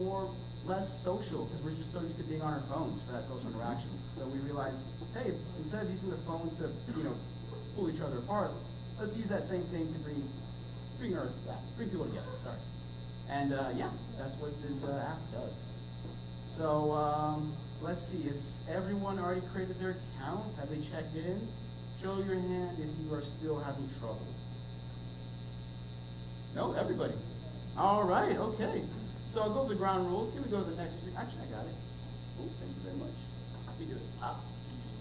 or less social because we're just so used to being on our phones for that social interaction. So we realized, hey, instead of using the phone to, pull each other apart, let's use that same thing to bring people together. Sorry. And yeah, that's what this app does. So let's see, has everyone already created their account? Have they checked in? Show your hand if you are still having trouble. No, everybody. All right, okay. So I'll go to the ground rules. Can we go to the next? Actually, I got it. Oh, thank you very much. We do it.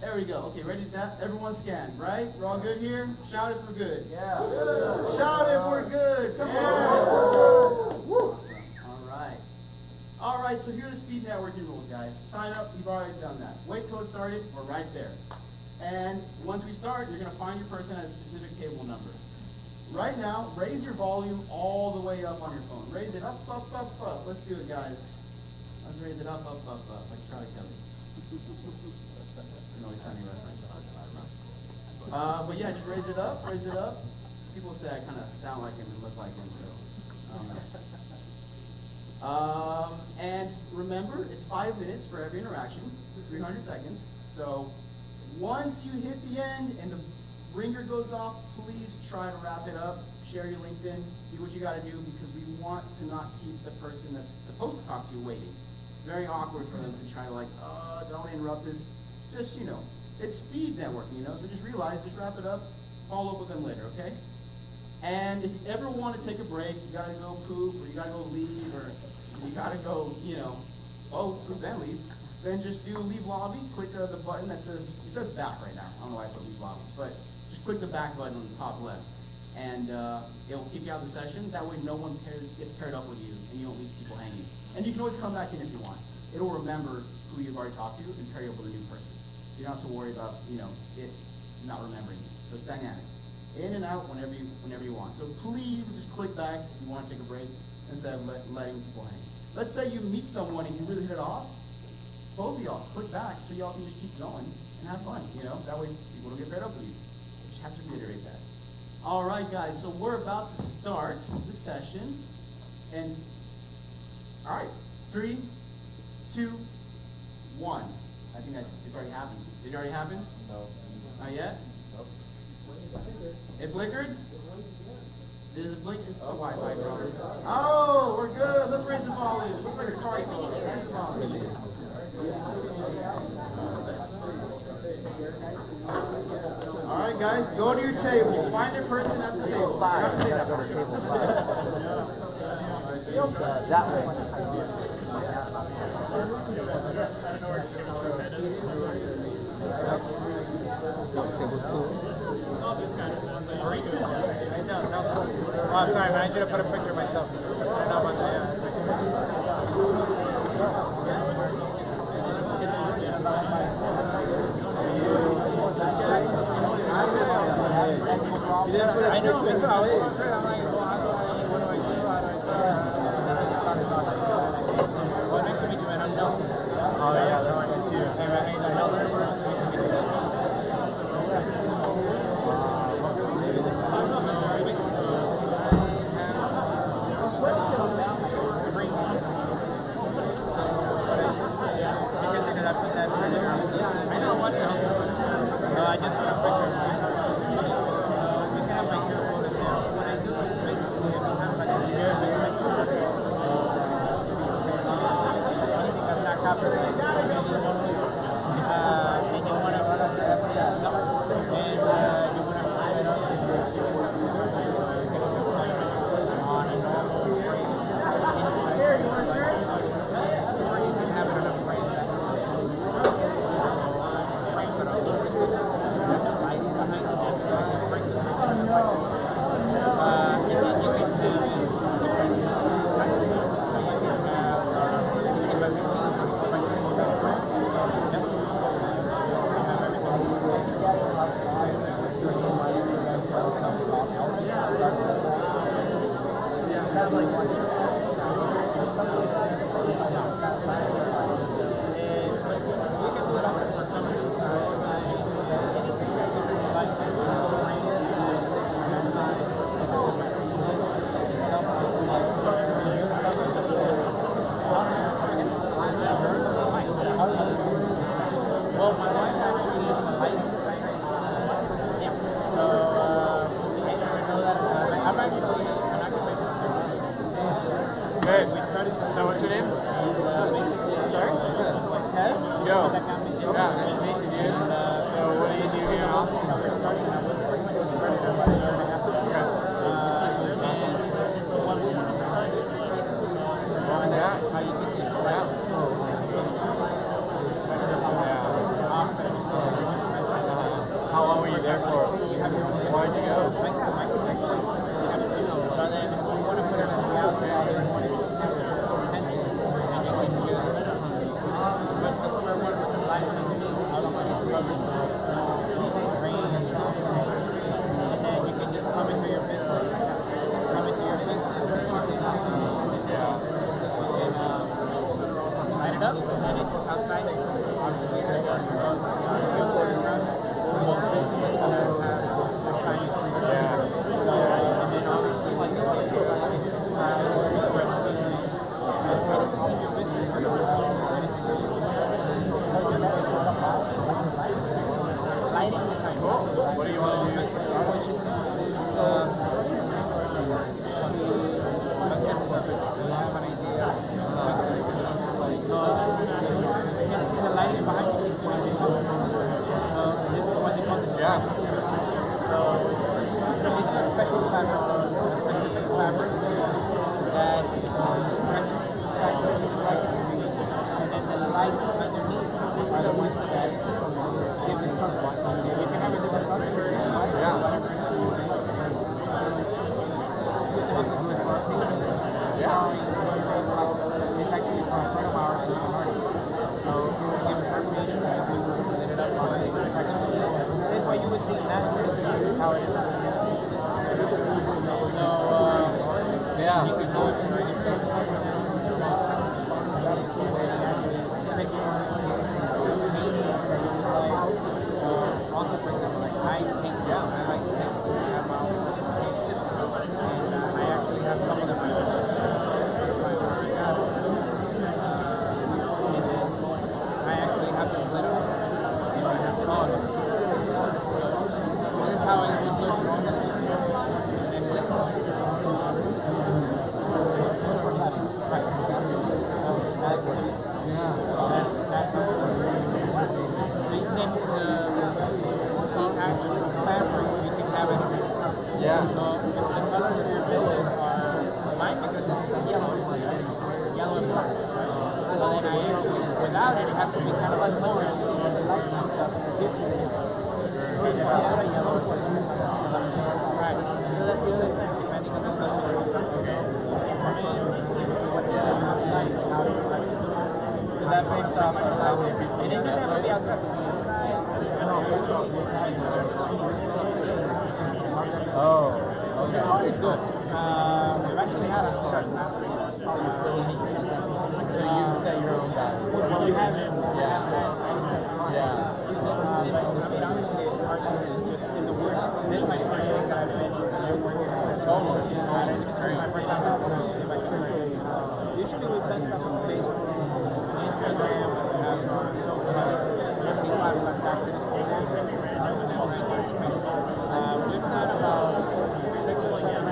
There we go. Okay, ready to that? Everyone scan, right? We're all good here? Shout it for good. Yeah. Good. Shout it for good. Come on. Woo. Awesome. All right. All right, so here are the speed networking rules, guys. Sign up. You've already done that. Wait till it started. We're right there. And once we start, you're going to find your person at a specific table number. Right now, raise your volume all the way up on your phone. Raise it up, up, up, up. Let's do it, guys. Let's raise it up, up, up, up, like Charlie Kelly. It's an always sunny reference. But yeah, just raise it up, raise it up. People say I kind of sound like him and look like him, so. And remember, it's 5 minutes for every interaction, 300 seconds. So once you hit the end and the ringer goes off, please try to wrap it up. Share your LinkedIn. Do what you got to do because we want to not keep the person that's supposed to talk to you waiting. It's very awkward for them to try to don't interrupt this. Just, it's speed networking, so just realize, just wrap it up, follow up with them later, okay? And if you ever want to take a break, you got to go poop or you got to go leave or you got to go, poop then leave. Then just do leave lobby, click the button that says, it says back right now. I don't know why I put leave lobby, but just click the back button on the top left. And it'll kick you out of the session. That way no one gets paired up with you and you don't leave people hanging. And you can always come back in if you want. It'll remember who you've already talked to and pair you up with a new person. So you don't have to worry about, it not remembering you. So it's dynamic. In and out whenever you want. So please just click back if you want to take a break instead of letting people hang. Let's say you meet someone and you really hit it off. Both of y'all click back so y'all can just keep going and have fun, That way people don't get paired up with you. You just have to reiterate that. All right, guys, so we're about to start the session. And, all right, 3, 2, 1. I think it's already happened. Did it already happen? No. Not yet? Nope. It flickered? Did it blink? It's the Wi-Fi, bro. Oh, we're good. Let's raise the volume. Looks like a car. Raise the volume. All right, guys, go to your table. Find your person at the table. You have to say that. That way. Table 2. Oh, I'm sorry, man. I should have put a picture of myself. I know. Well, nice to meet you, man. I'm Nelson. Oh, yeah, that's good too. Hey, man, I'm Nelson. I just put a picture of myself. You can have my QR code in there. What I do is basically, if you have like a year, because not copyrighted, and you want to run up the SDS number, and you want to put it up, you can on a normal frame, or you can have it on a frame that What's your name? Sorry? Tess? Joe. Yeah, nice to meet you, dude. So what do you do here in Austin? How long were you there for? Why'd you go? What do you want to do? It's actually from a friend of ours who's an artist. So he would give us her meeting and we would lit it up on the section. That's why you would see that how it is. So yeah, you could go to also for example, like I paint down, I like to paint. I have my own paint. And I actually have some of them. Without it, it has to be kind of like more. Is that based off of how it doesn't have to be outside, but inside? Oh, okay. It's good. We've actually had a start. So you set your own value. Well, we have it. Yeah. Honestly, it's hard to in the work. This is my first week that I've been working. Almost. It's my first time to see if I can create. Usually we've done stuff on Facebook, Instagram, social media, back to this program. We've had about 6 or 7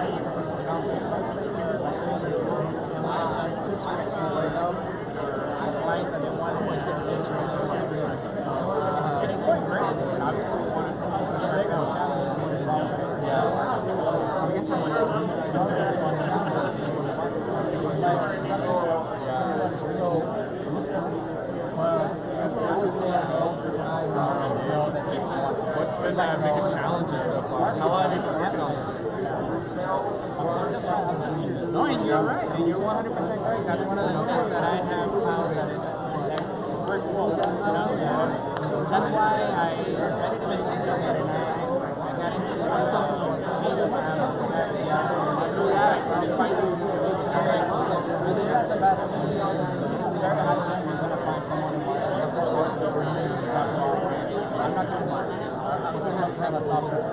What's been the biggest challenges so far? How long have you been working on this? No, and you're right, and you're 100% right. That's one of the things that I have found that is virtual. That's why I didn't even think of it, and I got into the Meetup app. I do that, I try to find the solution. I'm like, oh, really, that's the best thing. Very hard time you're going to find someone who wants to work. I'm not going to lie. I still have to have a software.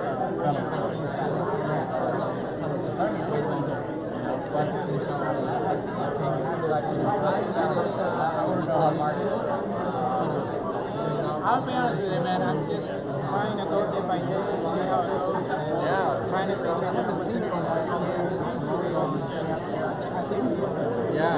I'll be honest with you, man. I'm just trying to go day by day and see how it goes. Yeah, trying to think. I haven't seen it on my career. Yeah.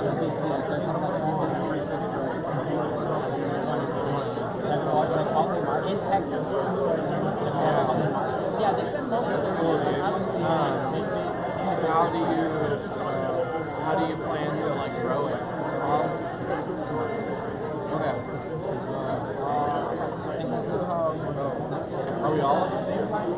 another big deal. There's something like in Texas. Yeah, they send most of the school. How do you plan to like grow it? Okay. Are we all at the same time?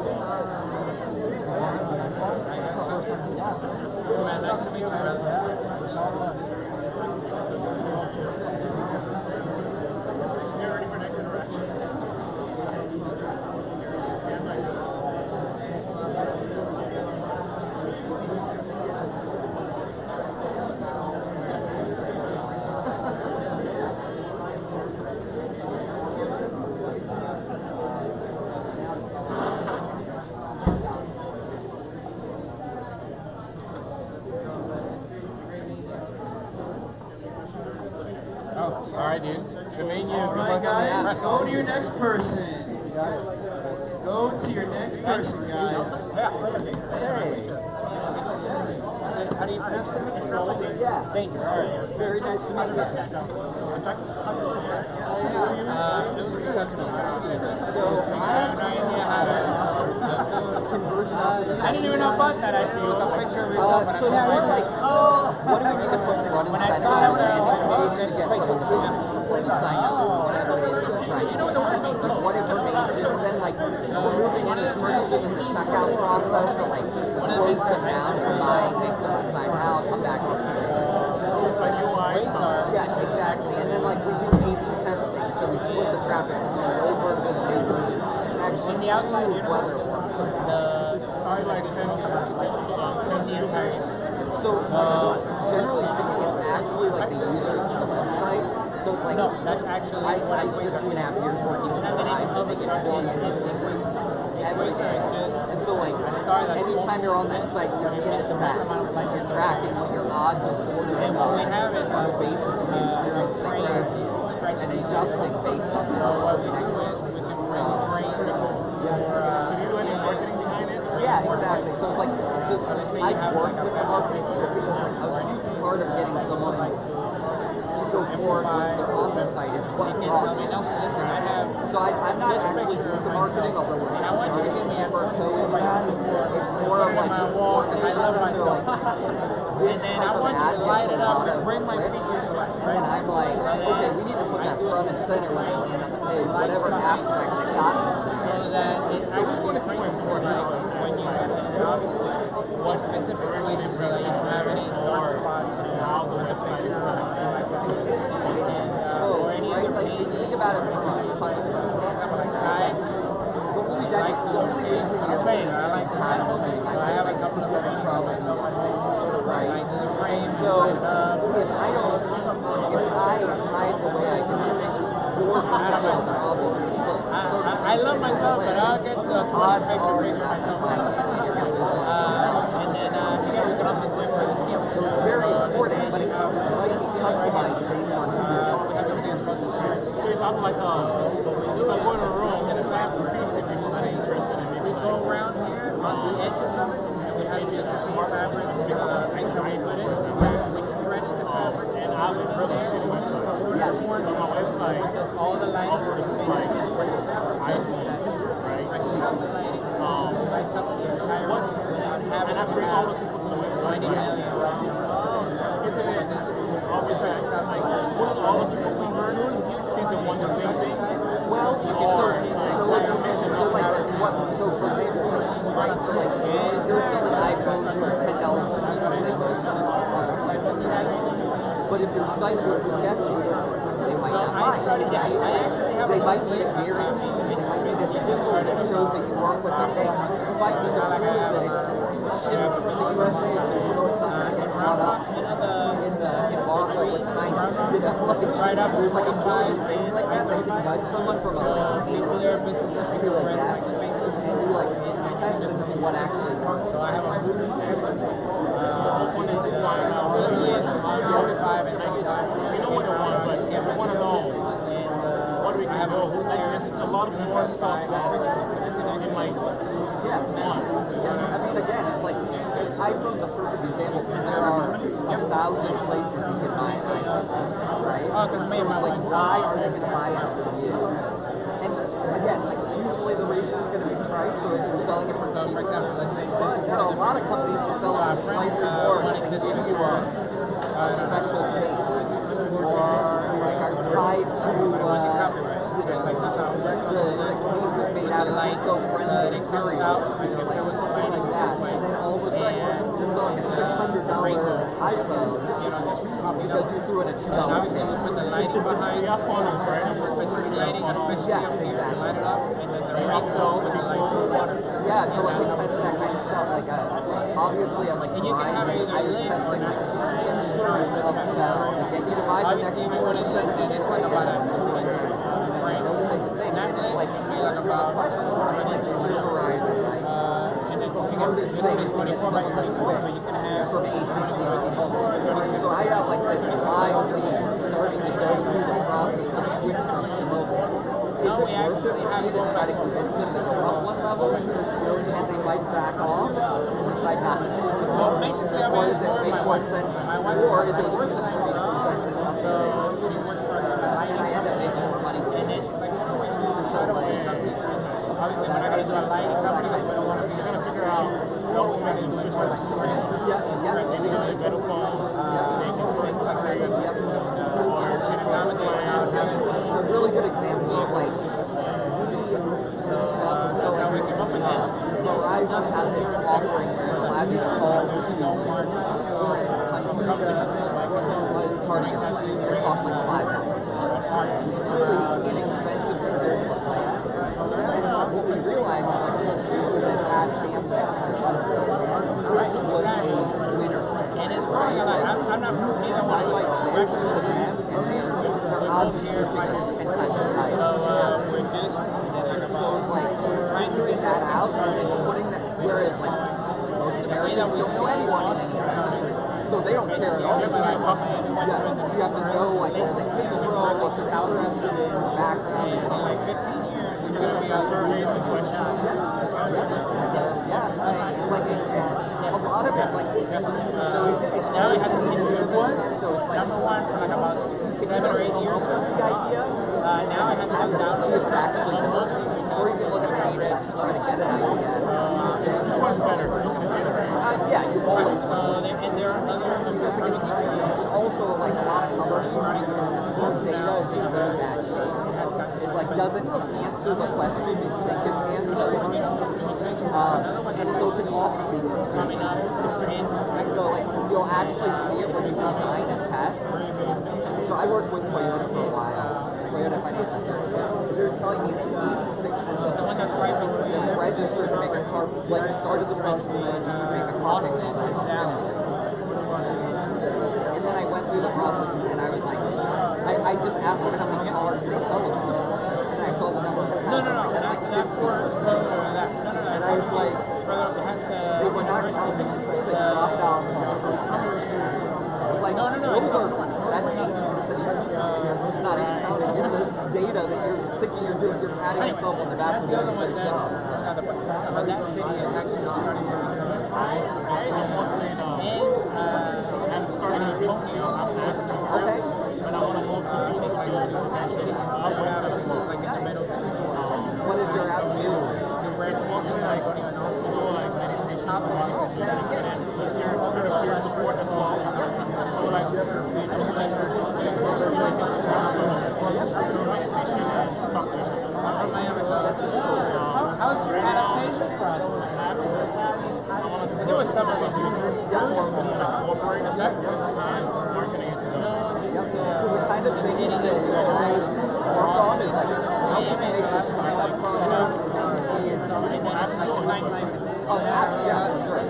Alright, dude. Alright, guys, go to your next person. Go to your next person, guys. Hey. How do you pronounce it? Yeah. Danger. All right. Very nice to meet you. So I didn't even know about that. I see it was a picture of yourself. So it's more like, what do we need to put front and center on the landing page to get someone to sign up for whatever it is that we're trying to do? Like what information, and then like removing any friction in the checkout process that like slows them down from buying, makes them decide, I'll come back with this. Yes, exactly. And then like we do A/B testing, so we split the traffic between the old version and the new version. Actually, the outside whether it works. So generally speaking, it's actually like the users of the website. So it's like, that's actually I spent 2.5 years working with the guys and making billions of difference every day. And so like, anytime you're on that site, you're in the tracks. You're tracking what your odds of ordering are on the basis of the experience they share with you and adjusting based on that for the next one. So do you do any marketing behind it? Yeah, exactly. So it's like, I work with the marketing people because like a huge part of getting someone to go forward once they're on the site is what product. So I'm not actually doing the marketing, although we're starting to never doing that. It's more of like, they're like, this type of ad gets a lot of clicks, and I'm like, okay, we need to put that front and center when they land on the page, whatever aspect they got them there. So which one is more important? When you what specific relations do you have any or how the website is set up? It's both, right? Like, you think about it from a customer standpoint. The only reason you're wasting time looking at my website is because you have a problem with things, right? And so, if I hide the way I can fix your particular problem, it's the I love myself, but I'll get the odds are you're not going to find it, and you're going to move on to something else. and then we can also do it for the seal. So it's very important, but it might be customized based on who you're talking to. So if I'm like, if I go in a room and it's not producing people that are interested in me, we go around here on the edge or something, and we have this smart fabric, I put it, we stretch the fabric, and I have a really shitty website. Yeah. So my website All the lighting offers like iPhones, right? And I bring all those people to the website. Yes, it is. Obviously, I sound like one of all those people we learn sees them want the same thing. Well, so for example, right? So like, if you're selling iPhones for $10 cheaper than most other places, right? But if your site looks sketchy, they might not buy it. They might need a guarantee. They might need a symbol that shows that you work with the bank. You might need to prove that it's shipped from the USA, so you know it's not going to get caught up in the embargo with China. You know, like, there's like a million things like that that can nudge someone from a nuclear business to a yes, and you like test and see what actually works. So I have a huge One is to find out really is 45 and 95. We know what they want, but we want to know what we can do. Like there's a lot of more stuff that we might want. I mean, again, it's like iPhone's a perfect example because there are 1,000 1,000 places you can buy an iPhone, right? Oh, 'cause me and my So it's like, wife- why are they going to buy it from you? And again, like usually the reason is going to be price, so if you're selling it for So, cheap. for example, let's say But there are a lot of companies that sell it for slightly more and they give you a special case or like are tied to the case is made out of eco-friendly materials, like something like that. And then all of a sudden you're selling a $600 iPhone because you threw in a $2 obviously case. we put the lighting behind You have funnels, right? the lighting and Yes, exactly. light it up, and then the upsell with the people light water. Yeah, so like we test that kind of stuff. Like obviously on like you can have Verizon, either I was link testing like insurance upsell, like get you to buy the next Obviously, more what it is, expensive it's like about a like those type of things. And it's like you're like question, right? Like if you're Verizon, right? and then The hardest thing is to get someone to switch you can have from AT&T to T-Mobile. So I have like this live lead that's starting to go through the process to switch from T-Mobile. Is it worth it for me to try to convince them to go up one level, and they might back off and decide not to switch at all? basically, Or does it make more sense? Or is it worth it for me to present this opportunity? And I end up making more money with it. So like, obviously when I go to a lighting company, they don't want to be You're gonna figure out what will make them switch first. yeah. Maybe get a better phone, make it more interest-free, or cheating down the glare. A really good example is like the stuff. So like Verizon had this offering where it allowed you to call to countries as part of your plan. It cost like $5. It's really inexpensive compared to the plan. What we realized is like for people that had family, this was a winner. and it's wrong. I'm not from either I one. like this to them, and their odds of switching are 10 times as high. With this, So it's like trying to get that out and then putting that, whereas like most Americans don't know anyone in any country. So they don't care at all. Yes, you have to know like where they came from, what they're interested in, background. like 15 years, You're gonna be on surveys and questions. Yeah, like a lot of it, like, so it's all interviews, so it's like, number one for like about if you 7 or 8 don't come years. up with the idea, Now I have to have come to down see if it actually works, or you can look at the data to try to get an idea. Which one's better? Looking at data, right? Yeah, you always will. and there are other Because it's also like a lot of companies, their data is in really bad shape. It like doesn't answer the question you think it's answering, and so it can often be misleading. So like you'll actually see it when you design a test. So I worked with Toyota for a while, Toyota Financial Services. They're telling me that 86% of them registered to make a car, like started the process to register to make a car payment. And then I went through the process and I was like, I just asked them how many cars they sell them. And I saw the number of cars. I'm like, that's like 15%. And I was like, they were not counting the drop off on the first step. I was like, that's 80%. It's not even counting in this data that you're thinking you're doing. You're patting yourself on the back for doing a great job. But that city is actually starting to I almost made I'm starting a business here. I'm African. Okay. But I want to move to Beach to do that shit. I'll website as well. What is your avenue? It's mostly like, like meditation, and then peer support as well. So like, we do like, meditation and stuff like that. How's your adaptation process? I want to do stuff with users, cooperate and marketing it to them. So the kind of things that I work on is like, how can I make the sign-up process easy and oh, apps, yeah, for sure.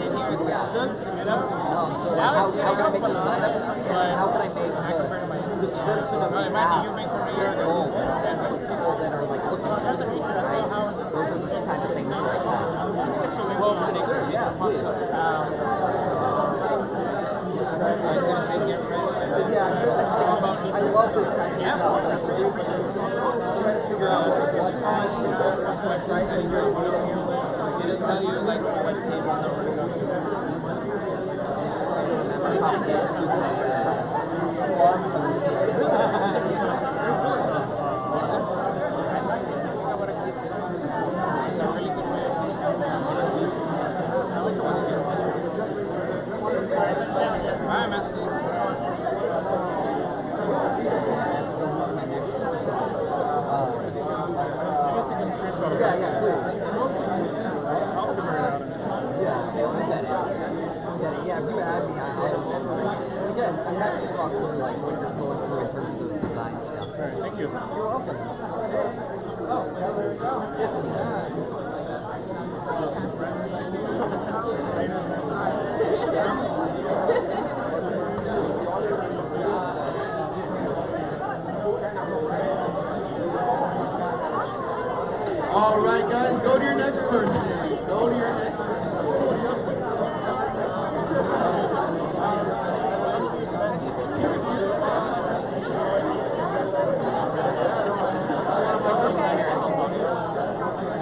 So like, how can I make the sign-up easy, and how can I make the description of the app get bold for people that are like looking for this, right? Those are the kinds of things that I test. Sure, yeah, please. Yeah, I love this kind of stuff. Like, just trying to figure out what right and It'll tell you like what table number to go to. remember how to get to Yeah, yeah, please. I'll figure it out. Yeah, if you add me, again, I'm happy to talk through like what you're going through in terms of those design stuff. All right, thank you. You're welcome. Oh, there we go. 59. All right, guys, go to your next person. Go to your next person.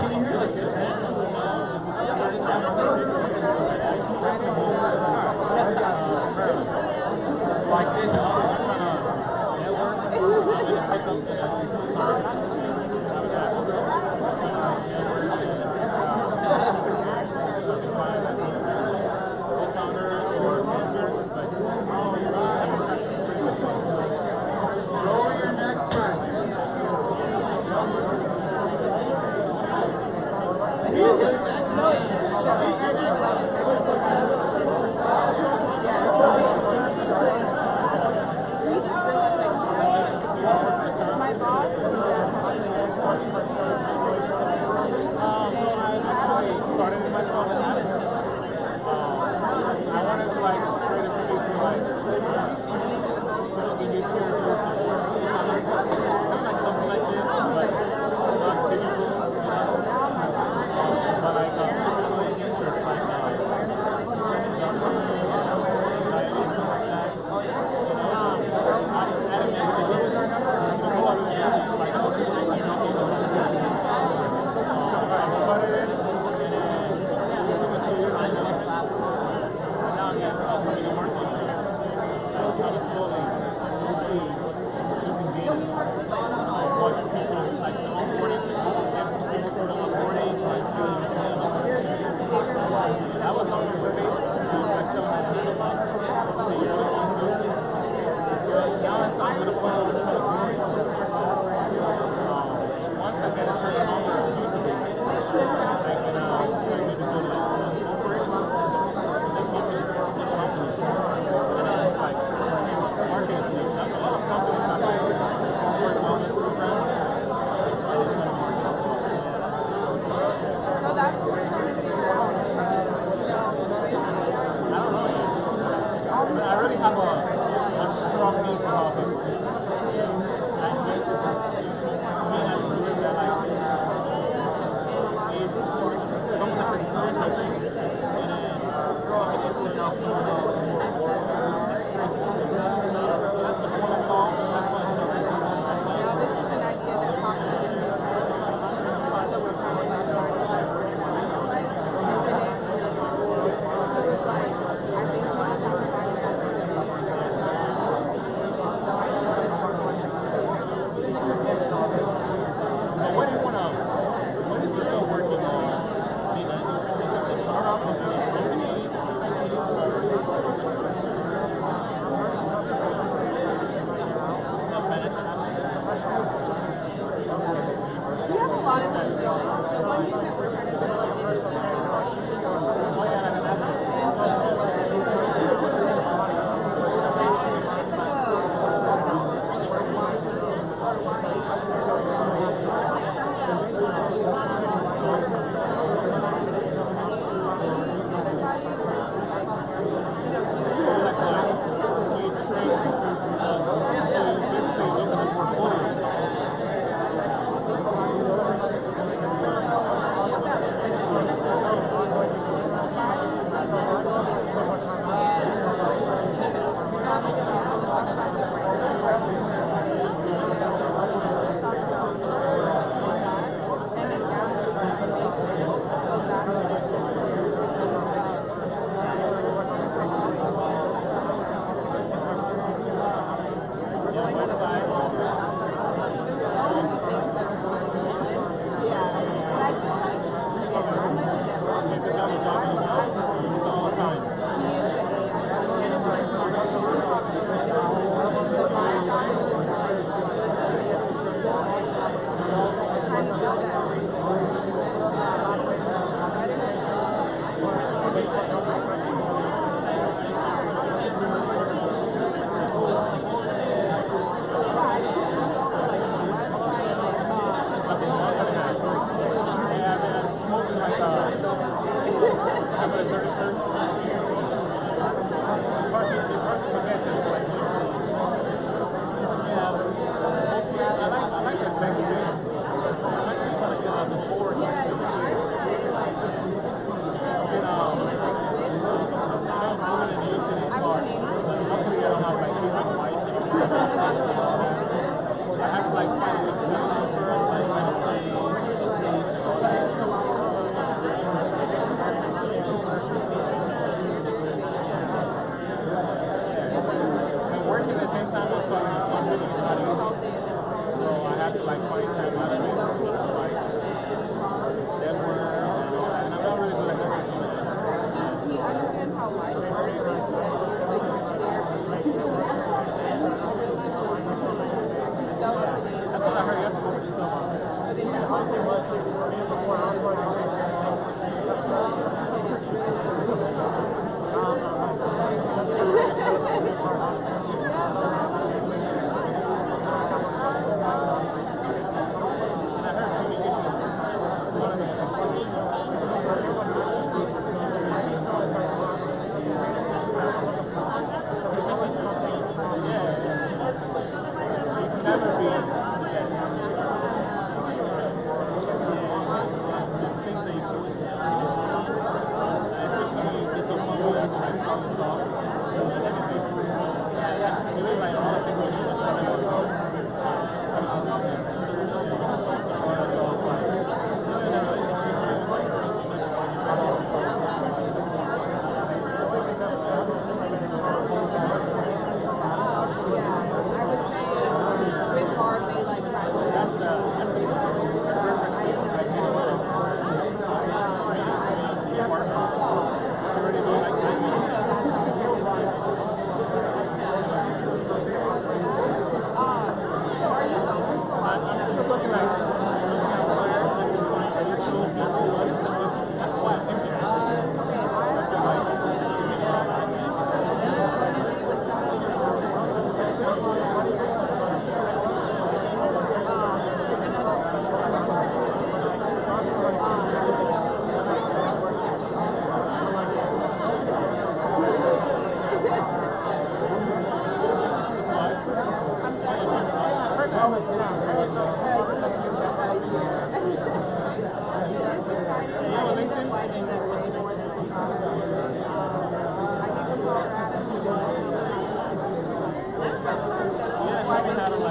Can you hear this? Like this.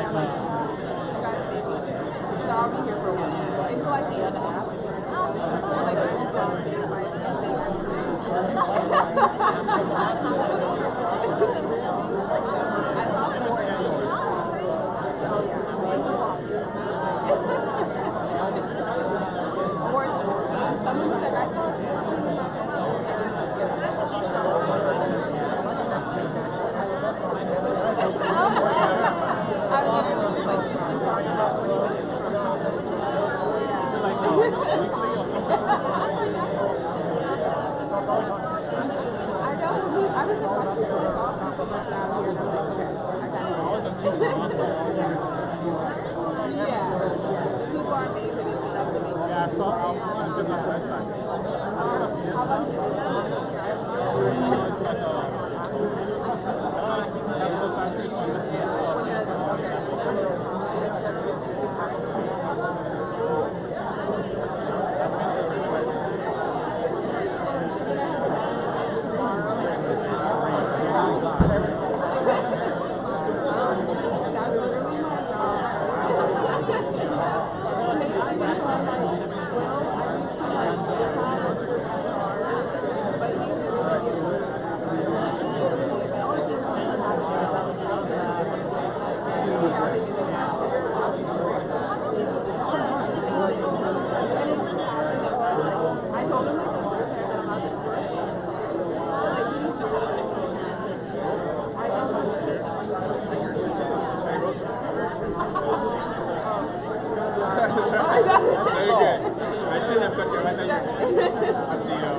I'm like, you guys need me. So I'll be here for a while. Until I see it. Like, I'm going to my someone said I saw Yeah, I saw I checked out the website. It's like capital factory on the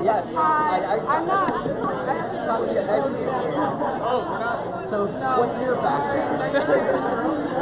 Yes. I'm not. I have to talk to you. Nice to meet you. Oh, we're not. So, what's your background?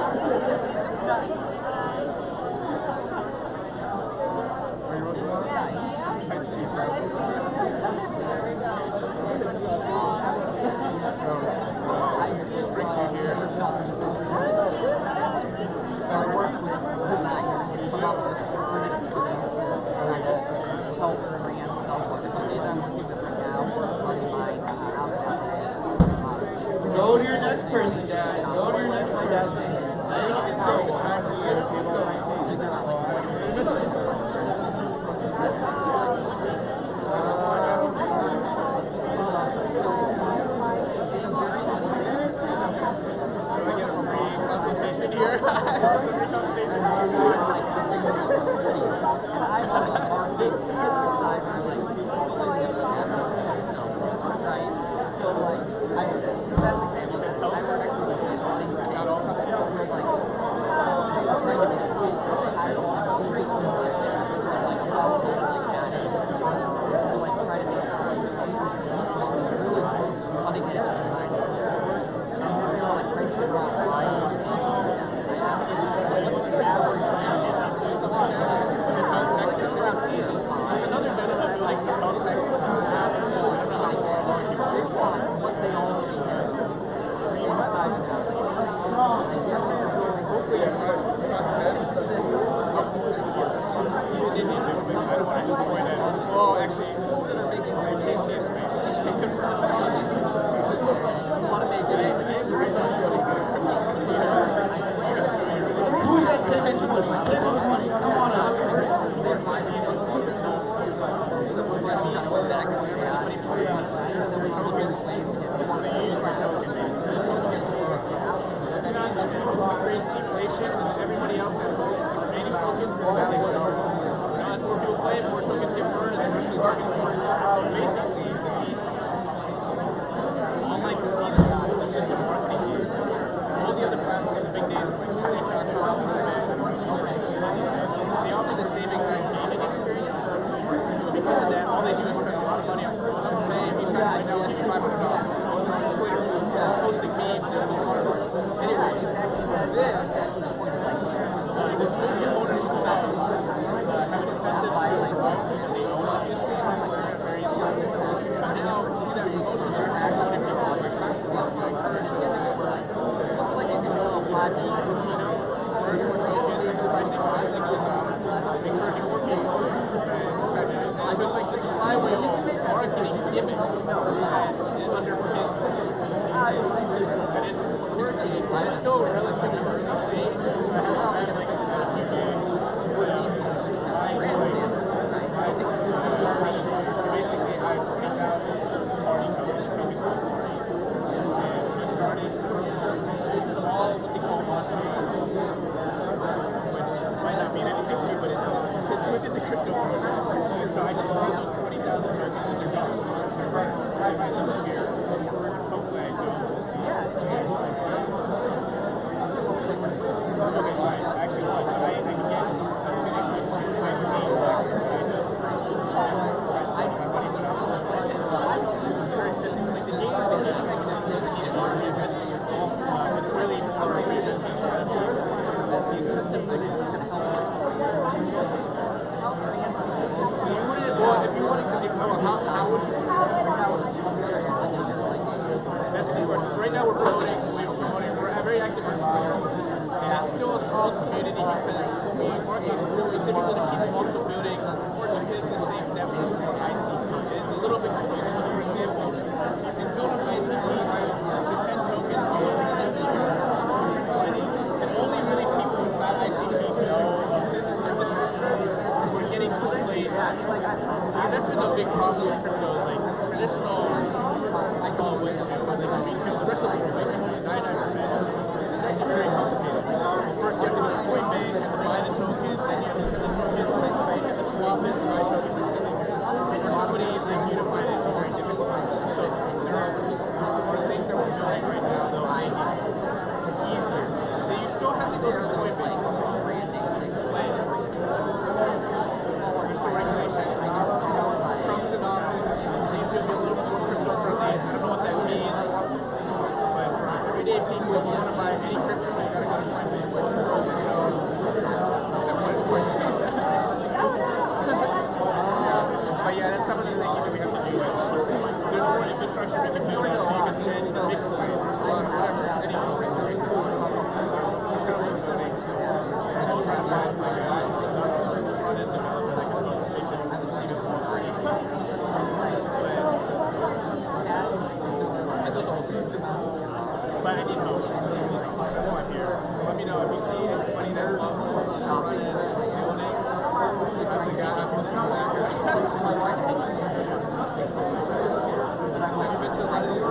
Go to your next person, guys. Go to your next person. It's still relatively early stage. community because we market specifically to people also building or within the same network for ICP. It's a little bit confusing. For example, it's built on ICP, so send tokens to and only really people inside ICP know of this infrastructure. We're getting to the place because that's been the big problem with crypto is like traditional, they call it Web2, but like retail, the rest of the information is 99%. It's actually very complicated. First, you have to go to Coinbase, you have to buy the token, then you have to send the token to this place, you have to swap it, buy tokens, and send it. So for somebody like unifying it, it's very difficult. So there are things that we're doing right now that will make it easier. Then you still have to go to Coinbase. There's the regulation. Trump's in office. It seems to be a little more crypto friendly. I don't know what that means. But for everyday people, if you want to buy any crypto, you gotta go to Coinbase. So except when it's Coinbase. But yeah, that's some of the things that we have to do. There's more infrastructure we can build out so you can send Bitcoin, whatever, any token. It's kind of what's going on. So we'll try to find like a front-end developer that can make this even more pretty. But I need help. That's why I'm here. So let me know if you see anybody that loves shopping and building. I'm the guy from the You've been to a lot of these.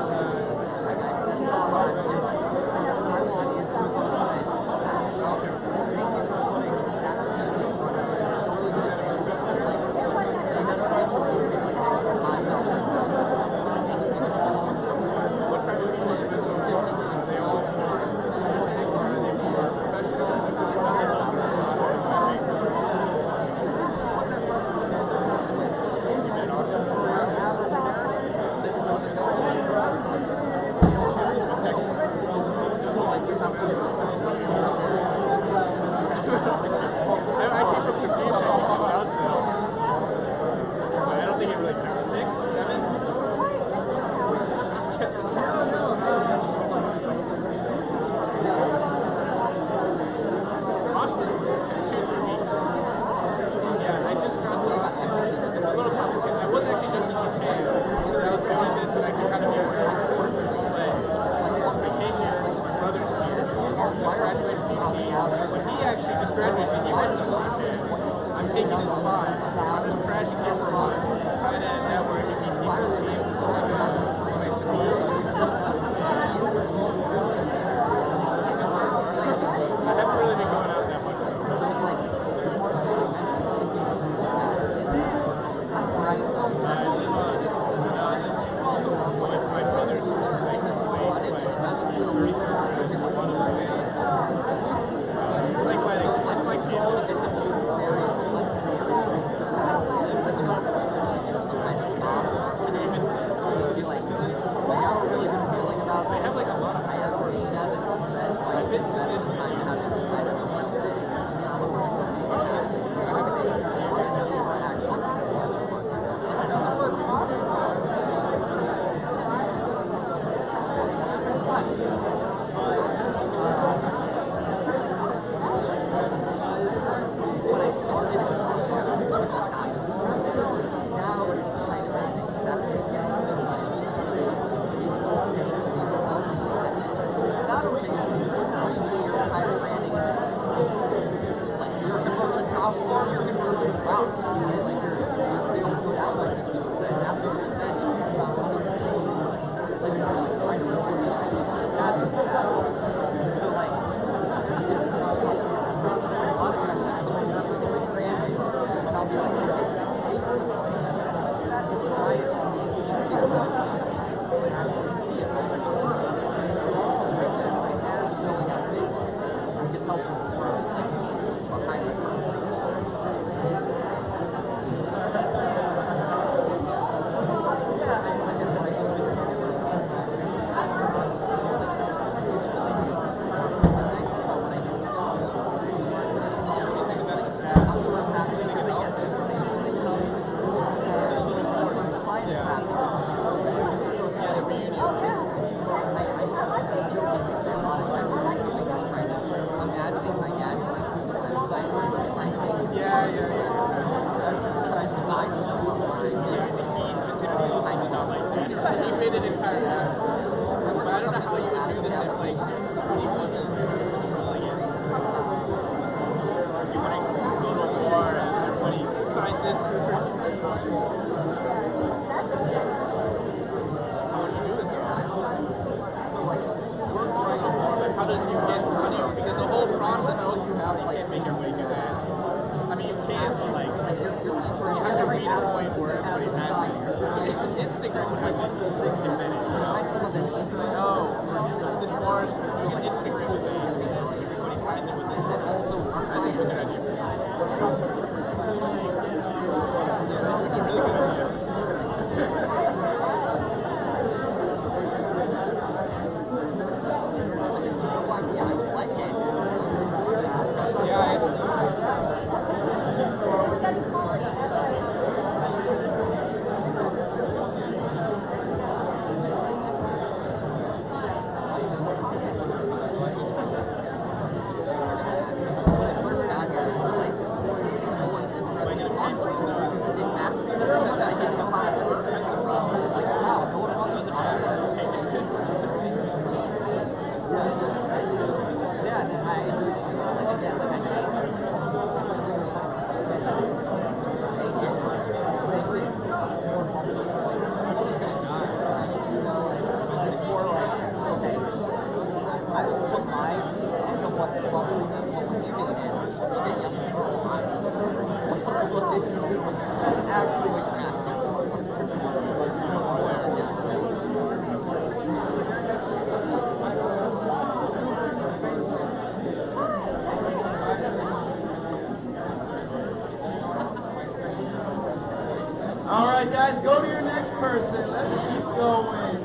All right, guys, go to your next person. Let's keep going.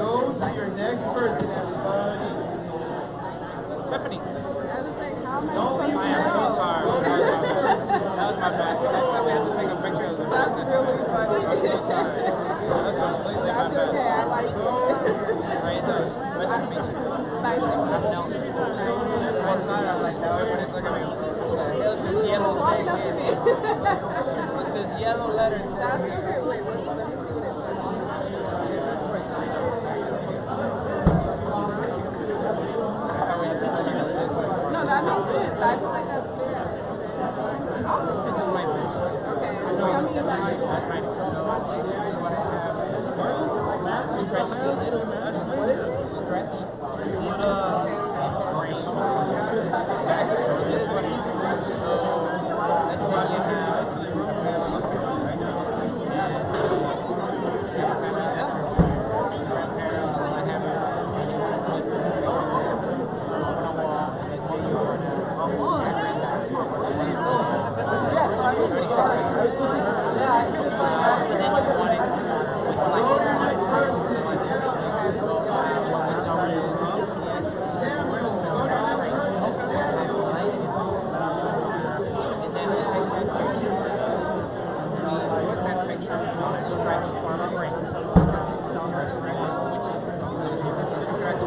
Go to your next person, everybody. Stephanie. I was like, how am I Don't leave I am so sorry. Go to your next person. That was my bad. That time we had to take a picture of the That's really funny. I'm so sorry. That's completely my That's bad. okay, I like it. How you doing? Nice to meet you. Nice to meet I'm you. Nelson. I saw it, I'm like, no, everybody's looking at me. What the hell is this yellow Walk thing up to here? me. What's this yellow letter thing? That's okay. Wait, let me see what it says. No, that makes sense. I feel like that's fair. This is my business. Okay, tell me about it. That's my basically what I have is stretch stretch soda and cream. So this is what it is. So let's say you have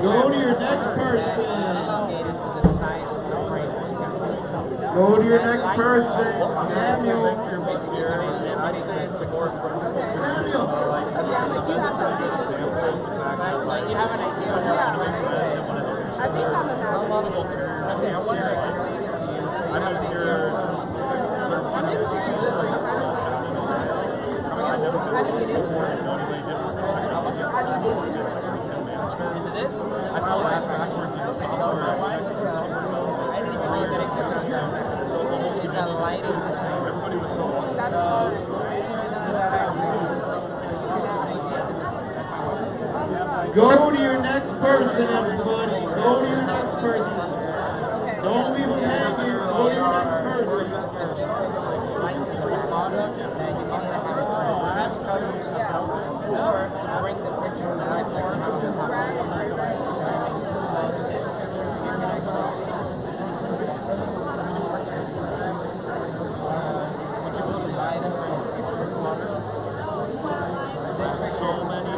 Go to your next person. Go to your next person. Samuel. I'd say it's a more Samuel. like you have an idea of I think I'm a multiple terms. I want to explain it to you. I moved here. I'm just curious. How do you get into it? How do you get into it? Into this? I fell backwards into software. I didn't even know that existed. It's a lighting system. Everybody was so That's hard. Go to your next person, everybody. Go to your next person. Don't leave them hanging. Go to your next person. lights in the product that you can either have it for a match color or bring the picture to life like you have on the top. This picture here that I saw. Would you go to buy them for water? So many.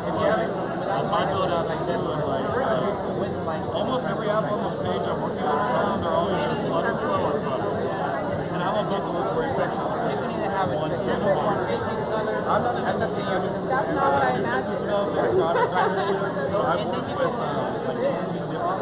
I build apps too, and almost every app on this page I'm working on right now, they're all either Flutter Flow or Flutter. And I'm a big list for pictures. You can either have one or I'm not that's up to you. That's not what I Business imagined. stuff, like product partnership. So I've worked with like 18 different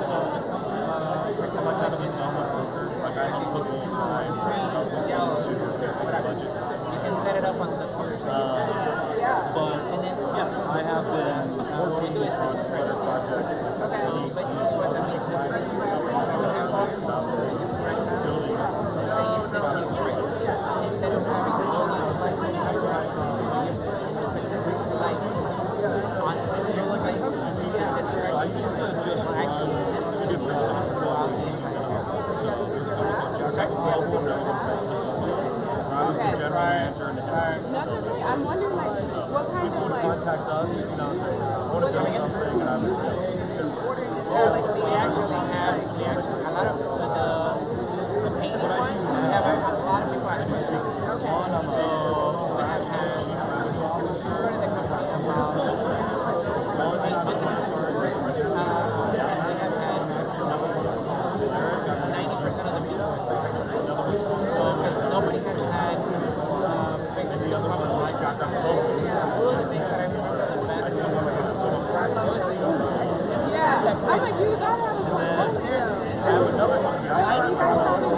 I'm like, you gotta have a portfolio. I have another one, guys. Why do you guys have it?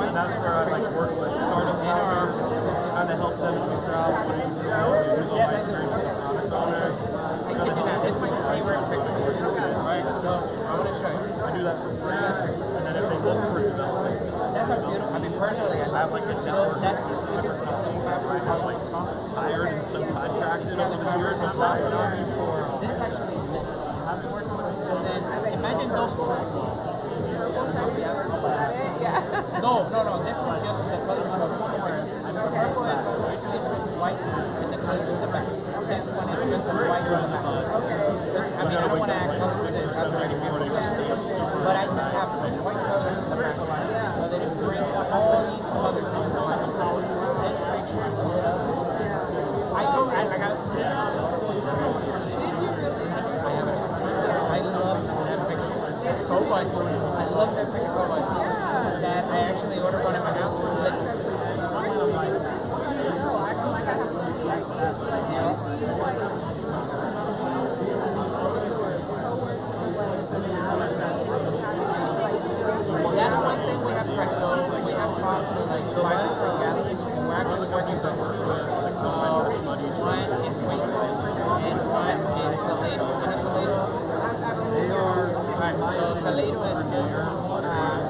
And that's where I like work with startup founders, kind of help them figure out what to do. Here's all my experience as a product owner. It's my favorite picture. Right? So I want to show you. I do that for free, and then if they look for development, That's a beautiful. I mean, personally, I have like a network of different companies that I have like hired and subcontracted over the years of buyers on me for. This is actually I've been working with it. So then imagine those purple. Yeah. No. This one just the colors of where the purple is usually just white and the colors in the back. This one is just the white on the back. I mean, I don't want to act close to this. That's already beautiful. But I just have white colors in the back. So that it brings all these colors in the back. This picture. I got. Did you really? I have it. I love that picture so much. I love that picture so much that I actually ordered one at my house. So where do you think this is gonna go? I feel like I have so many ideas. Like, do you see like what's the word? Well, that's one thing we have tried. So we have talked to like 5 different galleries, and we're actually working on two. One in Tequila and one in Salado. What is Salado? They are. So Salado is just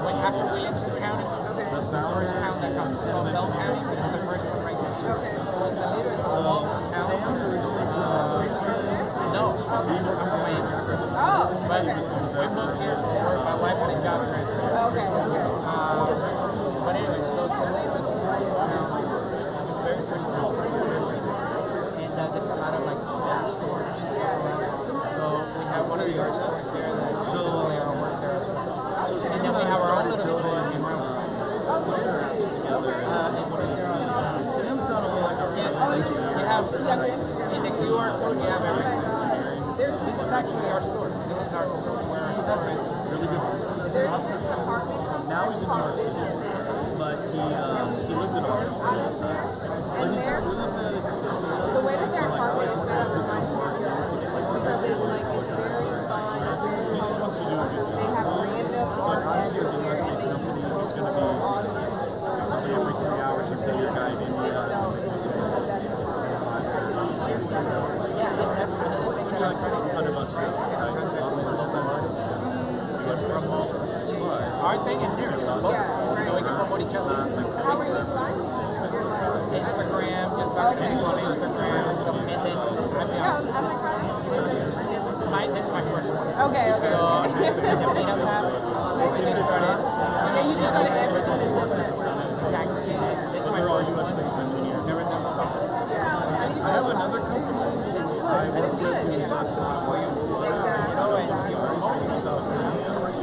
when after Williamson County, the first town that comes. So Bell County, which is the first one right there. So Salado is a small town. Sam's originally from No, I'm from Miami. Oh. But we moved here for my wife had a job transfer. Okay. But anyway, so Salado is a small town. Very pretty town. And there's a lot of like stores. So we have one of the art stores there that work there as well. And then we have our own little store in Rome. Sam's got a like a Yes, we have in the QR code we have everything. This is actually our store. This is our store where our store is. really good business. There's this apartment complex. Now he's in New York City, but he lived in Austin for a long time. But he's got really good business. The way that their apartment is set up reminds me of yours because it's like it's very fun. He just wants to do a good They job. have random It's like art honestly, as a everywhere. US-based company, he's going to be probably every 3 hours you pay your guy in India. So it's the best. Yeah, and that's another thing that I'm trying to $100 now, right? A lot more expensive. US promos. But our thing and theirs. So we can promote each other. How are you finding them? You're like, Instagram, just talking to people on Instagram. So, and then that's my first one. Okay. So and the Meetup app, we just started. Yeah, you just go to everything that's different. Exactly. This is my they're all first one. US-based engineers. Never done before. I have another company. It's good. I think this is interesting for you. So you promote yourselves to me.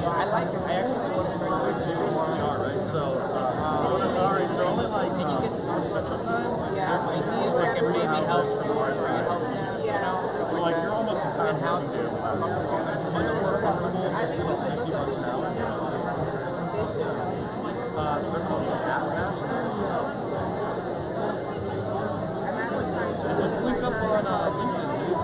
I like it. I actually want to bring They basically are, right? So, Buenos Aires, they're only like Can you get Central Time. their ideas that can maybe help you or try to help them, you know? So like you're almost entirely And how to to. much more affordable. I think we should look $50 up an hour. They should. They're called the App Master. Let's link up on LinkedIn, dude.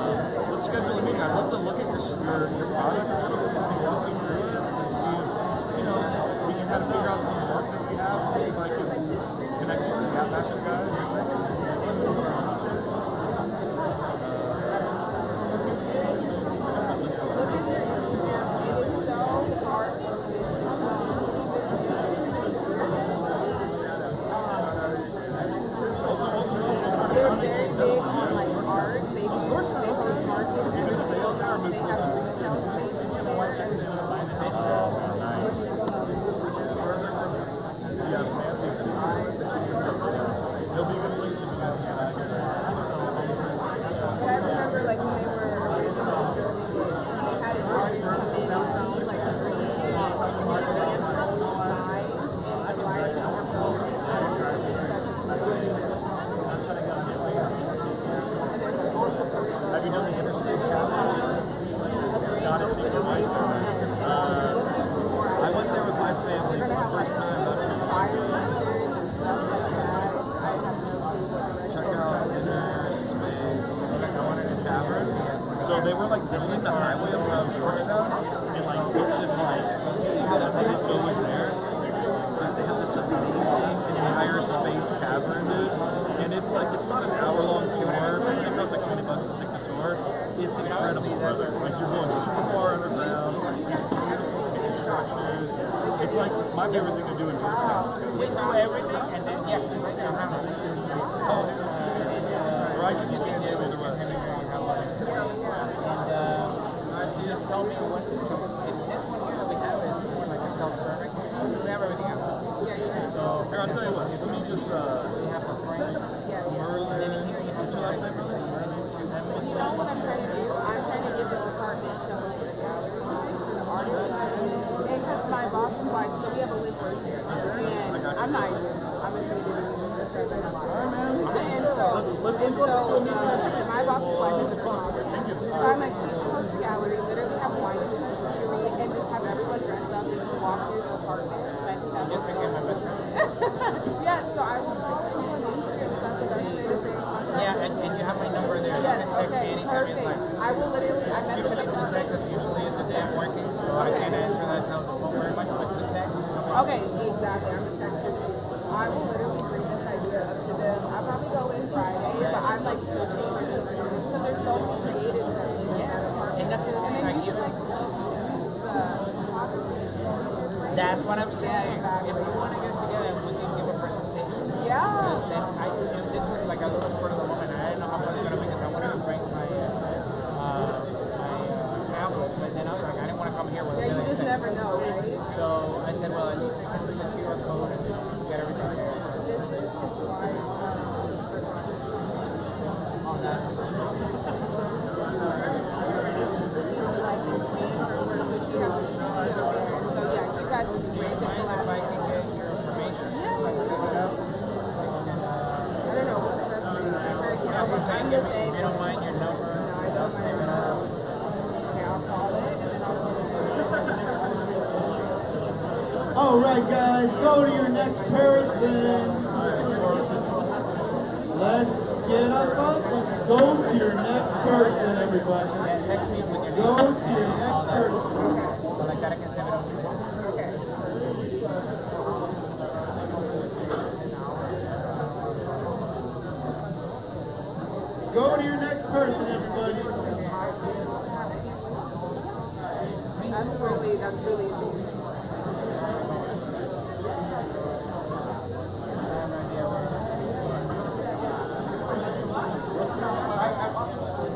And, let's schedule a meeting. I'd love to look at your product a little bit and walk you through it and see if, we can kind of figure out some work that we have and see if I can connect you to the App Master guys. Look at their Instagram. It is so hard for They're very big on like art. They host markets every single time. They have retail spaces there as It'll be a good place if you guys decide to. But I remember like when they had an artist come in and be like create the amount of signs and the lighting was so good. And there's also Have you done the Interspace Cafe? Got to take your wife there. I went there with my family for the first time about 2 years ago. Check out Interspace Tavern. So they were like in the highway up around Georgetown, and like with this like thing that everybody's always there. They have this amazing entire space cavern, dude, and it's like it's about an hour-long tour. I think it costs like $20 to take the tour. It's incredible, brother. Like you're going super far underground, like these beautiful cave structures. It's like my favorite thing to do in Georgetown. We do everything, and then yeah, right there, Oh, there's two. Or I can scan it either way. And she just told me what. So this one here that we have is more like a self-serving. We have everything else. So Here, I'll tell you what. Let me just we have the frames. Merlin. What's your last name, brother? You know what I'm trying to do? I'm trying to give this apartment to host a gallery for the artists. And because my boss's wife, so we have a live work here. And I'm not even, I'm going to do it. And so my boss's wife is a photographer. So I'm like, we should host a gallery, literally have wine and just have everyone dress up and walk through the apartment. And I think that would be my best friend. Yeah, so I will follow you on Instagram. Is that the best way to stay in contact? Yeah, and you have my number there. Yes, You can text me okay, anytime perfect. you like. I will literally, I met Usually this with the text, because usually at the day I'm working, so I can't answer that phone very much, but the text. Okay, exactly. I'm a texter too. I will literally bring this idea up to them. I'll probably go in Friday, but I'm like pushing for them to do this because there's so many creatives that do Yes, that. and that's the other And thing. then Like, you can like use the that's what I'm saying. If you want to get us together, we can give a presentation. Yeah. Because then this was like a little spur of the moment. I didn't know how far it's gonna make it. I wanted to bring my tablet, but then I was like, I didn't want to come here with Yeah, you just never know, right? So I said, well, at least I can bring the QR code and get everything there. This is his wife's On that. she's looking to like expand her work, so she has a studio there. So yeah, you guys would be great to Mind if I can get your information? Yeah. Like set it up. I don't know what's best for you. Yeah, so I'm the same. I don't mind your number. No, I don't Save it mind. up. Okay, I'll call it and then I'll send it. All right, guys, go to your next person. Let's get up. Go to your next person, everybody. Text me with your Go to your next person. So like that I can save it up. Okay. Go to your next person, everybody. That's really amazing.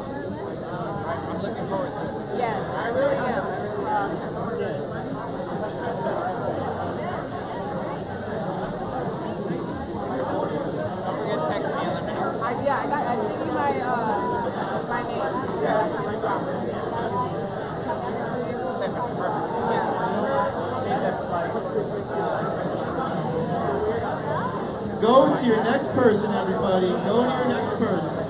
I'm looking forward to it. Yes, I really am. Don't forget to text me and let me know. I sent you my name. Go to your next person, everybody. Go to your next person.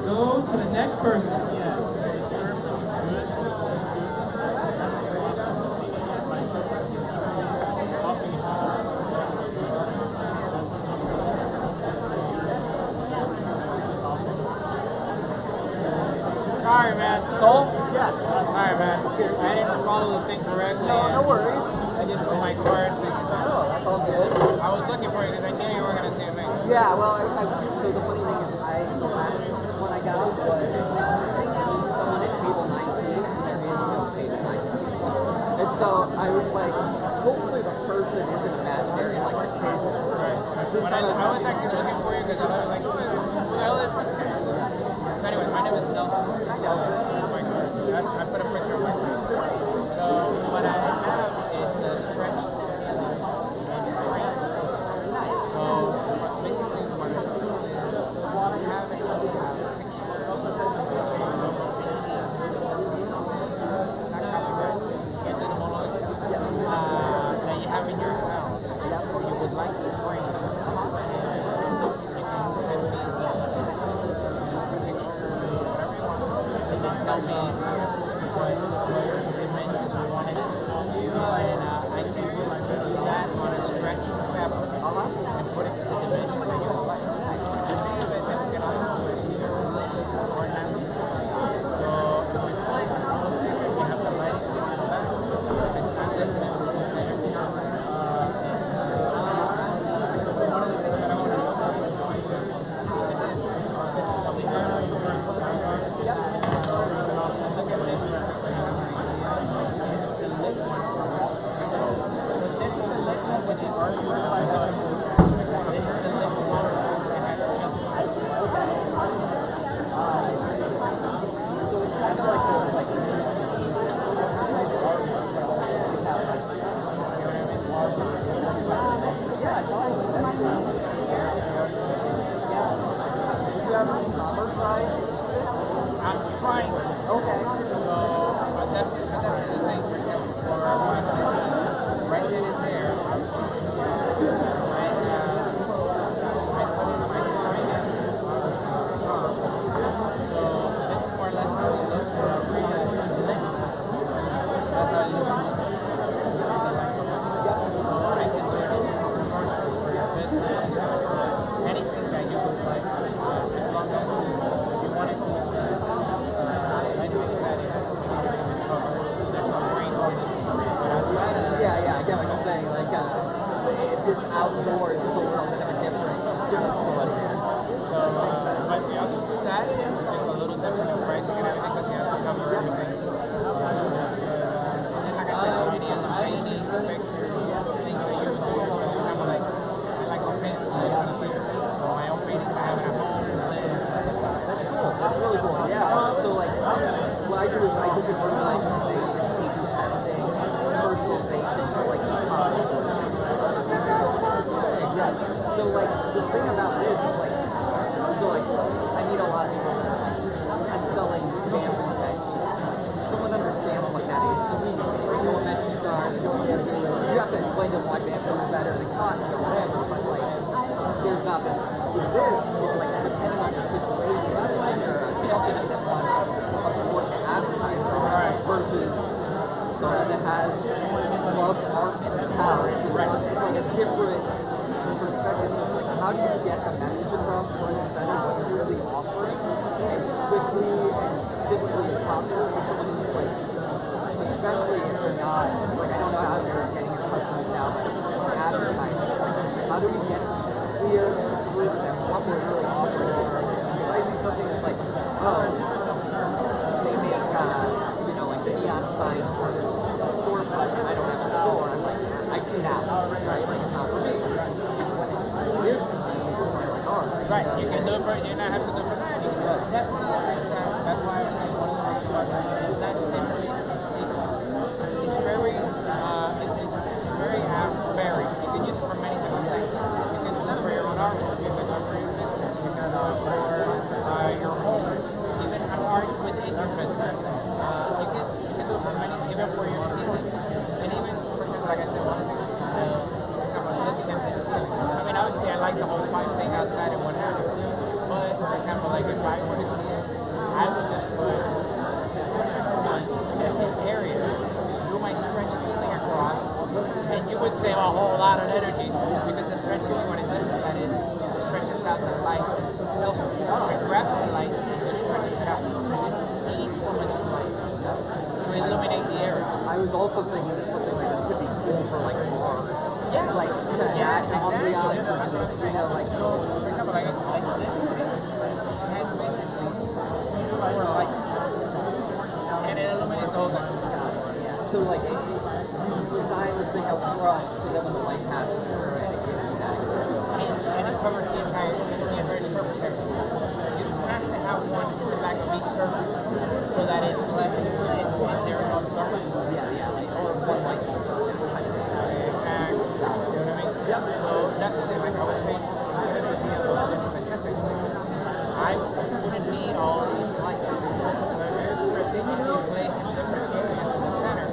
Go to the next person. Sorry, man. Soul? Yes. Sorry, man. I didn't follow the thing correctly. No worries. I didn't put my card. No, that's all good. I was looking for you because I knew you were going to say me. Yeah, well, so the funny thing is, the last one I got was someone at table 19, and there is no table 19. And so I was like, hopefully the person isn't imaginary like the table. When I was actually looking for you because I was like, so anyway, my name is Nelson. Hi, Nelson. I put a picture of my card. So what I have is a stretch ceiling and frame. Nice. So basically what I do is I have a picture of the that you have in your house you would like to frame. You can send me the picture, whatever you want, and then tell me what dimensions you want it in. And I can do that on a stretch fabric and put it to the dimensions that you would like. side pieces? I'm trying to. Okay. So that's the thing. For example, for my business, right then and there, I put in my sign-in. So this is more or less how it looks for a Reunio-Interest-Based. That's how it looks. I can literally do commercials for your business, anything that you would like, as long as you want it to. Yeah, I get what you're saying. Like, if it's outdoors, it's a little bit of a different story there. So, but we also do that. It's just a little different in pricing and everything because you have to cover everything. And then, like I said, video, paintings, pictures, things that you're doing. So you have like, I like to paint my own paintings. I have it at home. That's cool. That's really cool. Yeah. So, like, what I do is I do different organization, A/B testing, personalization for like e-commerce. Yeah. So, like, the thing about this is like, I meet a lot of people that I'm selling bamboo bed sheets. Like, someone understands what that is immediately. They know what bed sheets are. They know what bamboo is. You have to explain to them why bamboo is better than cotton or whatever. But like, there's not this. With this, it's like depending on your situation. Like you're a company that wants a board to advertise on versus someone that has loves art in their house. It's like a different perspective. So it's like, how do you get the message across front and center what you're really offering as quickly and simply as possible for someone who's like, especially if you're not, like, I don't know how you're getting your customers now, but for advertising, it's like, how do we get clear to prove that what we're really offering? If I see something that's like, oh, they make, like the neon signs for a storefront, and I don't have a store, I'm like, I tune out, right? Like, it's not for me. When it is for me, it's like art. Right, you can do it for, you not have to do it for that. That's one of the things that's why I was saying one of the things about that is that simply, it's very, varied. You can use it for many different things. You can do it for your own artwork, you can do it for your business, you can do it for your home, even an art within your business. You can do it for many, even for your ceiling. And even, for example, like I said, one thing is looking at this ceiling. I mean, obviously, I like the whole pipe thing outside and what have you. But, for example, like if I were to see it, I would just put specific ones in this area, do my stretch ceiling across, and you would save a whole lot of energy because the stretch ceiling, what it does is that it stretches out the light. It grabs the light and it stretches it out. You don't need so much light to illuminate the area. I was also thinking that something like this could be cool for like bars. Yes. Like to add ambiance or just, like. So, for example, like this thing has basically 4 lights. And it illuminates the whole thing. So like you design the thing up front so that when the light passes through it gives you that experience. And it covers the entire surface area. You have to have one in the back of each surface so that it's less lit and there are no darkness. Yeah, like or one light bulb. Exactly. You know what I mean? Yep. So that's the thing, like I was saying, specifically, I wouldn't need all these lights. So if you're strategically placed in different areas in the center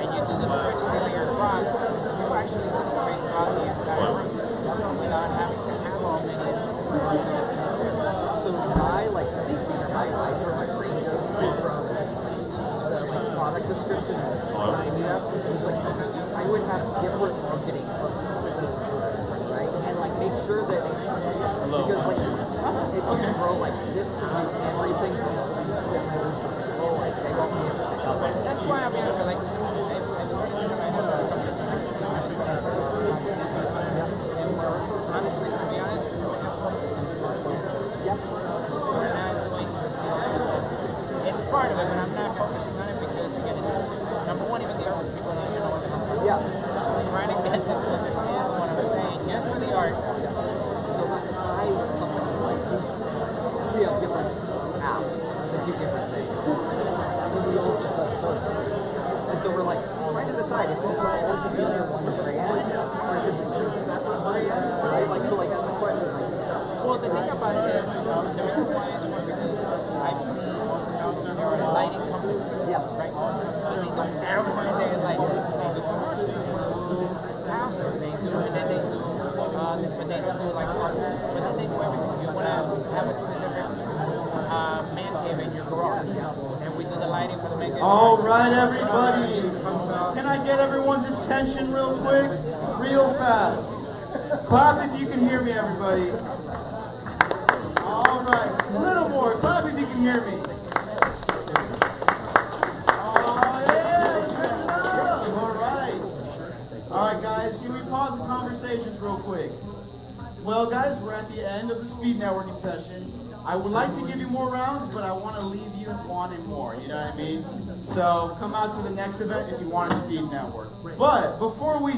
and you do the stretch ceiling across, you actually dissipate throughout the entire room without having to have all many. So my like thinking or my advice or my brain goes to from the like product description and idea is like I would have different marketing for those words, right? And like make sure that because like if you throw like discount everything from all these different groups of people, like they won't be able to pick up. That's why I'm here for like honestly, to be honest, yep. we're not going to see it. It's part of it, but I'm not focusing on it because again, it's number one, even the art people don't even know what they're doing. Yeah. So I'm trying to get them to understand what I'm saying. Yes, for the art. So my company, like, we have different apps that do different things. And we also sell services. And so we're like trying to decide if this all should be under one brand or should it be two separate brands, right? Like, so like that's a question. Like, Well, the thing about it is, the reason why is because I've seen there are lighting companies, right? But they don't advertise their lighting. They do commercials, they do houses, they do, and then they do, but they don't do like hardware. But then they do everything. You want to have a specific man cave in your garage, and we do the lighting for the man cave. All right, everybody. Can I get everyone's attention real quick? Real fast. Clap if you can hear me, everybody. All right. A little more. Clap if you can hear me. Oh, yeah. Stretch it up. All right. All right, guys. Can we pause the conversations real quick? Well, guys, we're at the end of the speed networking session. I would like to give you more rounds, but I want to leave you wanting more, you know what I mean? So come out to the next event if you want a speed network. But before we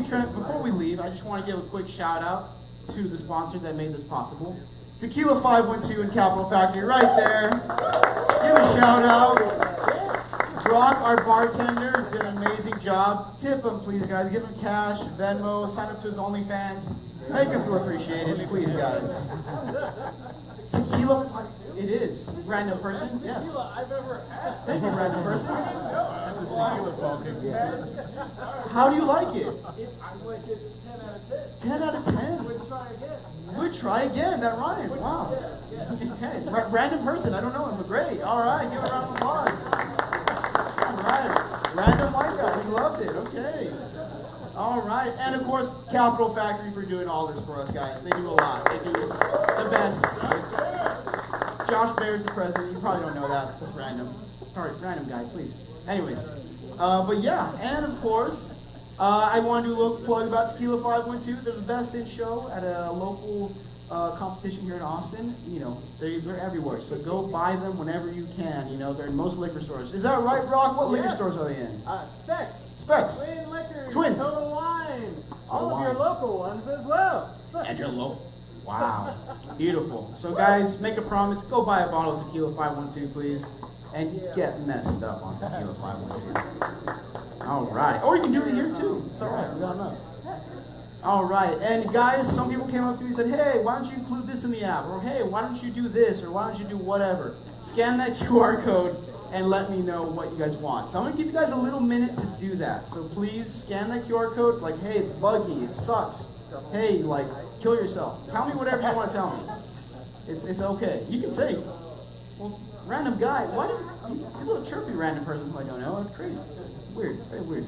leave, I just want to give a quick shout out to the sponsors that made this possible. Tequila 512 and Capital Factory right there. Give a shout out. Brock, our bartender, did an amazing job. Tip him, please, guys. Give him cash, Venmo, sign up to his OnlyFans. Make him feel appreciated, please, guys. Tequila, it is. Random person, yes. Tequila I've ever had. Thank you, random person. That's a tequila talking. How do you like it? I like it 10 out of 10. 10 out of 10. Would try again. Would try again, that rhymed. Wow. Okay, random person, I don't know him, but great. All right, give a round of applause. All right, random white guy, he loved it, okay. All right, and of course, Capital Factory for doing all this for us, guys. They do a lot. They do the best. Josh Baer's the president. You probably don't know that. Just random. Sorry, random guy, please. Anyways, but yeah, and of course, I want to do a little plug about Tequila 512. They're the best in show at a local competition here in Austin. You know, they're everywhere. So go buy them whenever you can. You know, they're in most liquor stores. Is that right, Brock? What liquor stores are they in? Specs. Specs. Twin Liquors. Twins. Total Wine. All Wine. of your local ones as well. And your local. Wow. Beautiful. So guys, make a promise. Go buy a bottle of Tequila 512, please. And get messed up on Tequila 512. All right. Or you can do it here too. It's all right. We got enough. All right. And guys, some people came up to me and said, hey, why don't you include this in the app? Or hey, why don't you do this? Or why don't you do whatever? Scan that QR code and let me know what you guys want. So I'm going to give you guys a little minute to do that. So please scan that QR code. Like, hey, it's buggy. It sucks. Hey, like, kill yourself. Tell me whatever you want to tell me. It's okay. You can say, well, random guy, why did you're a little chirpy random person who I don't know? That's crazy. Weird. Very weird.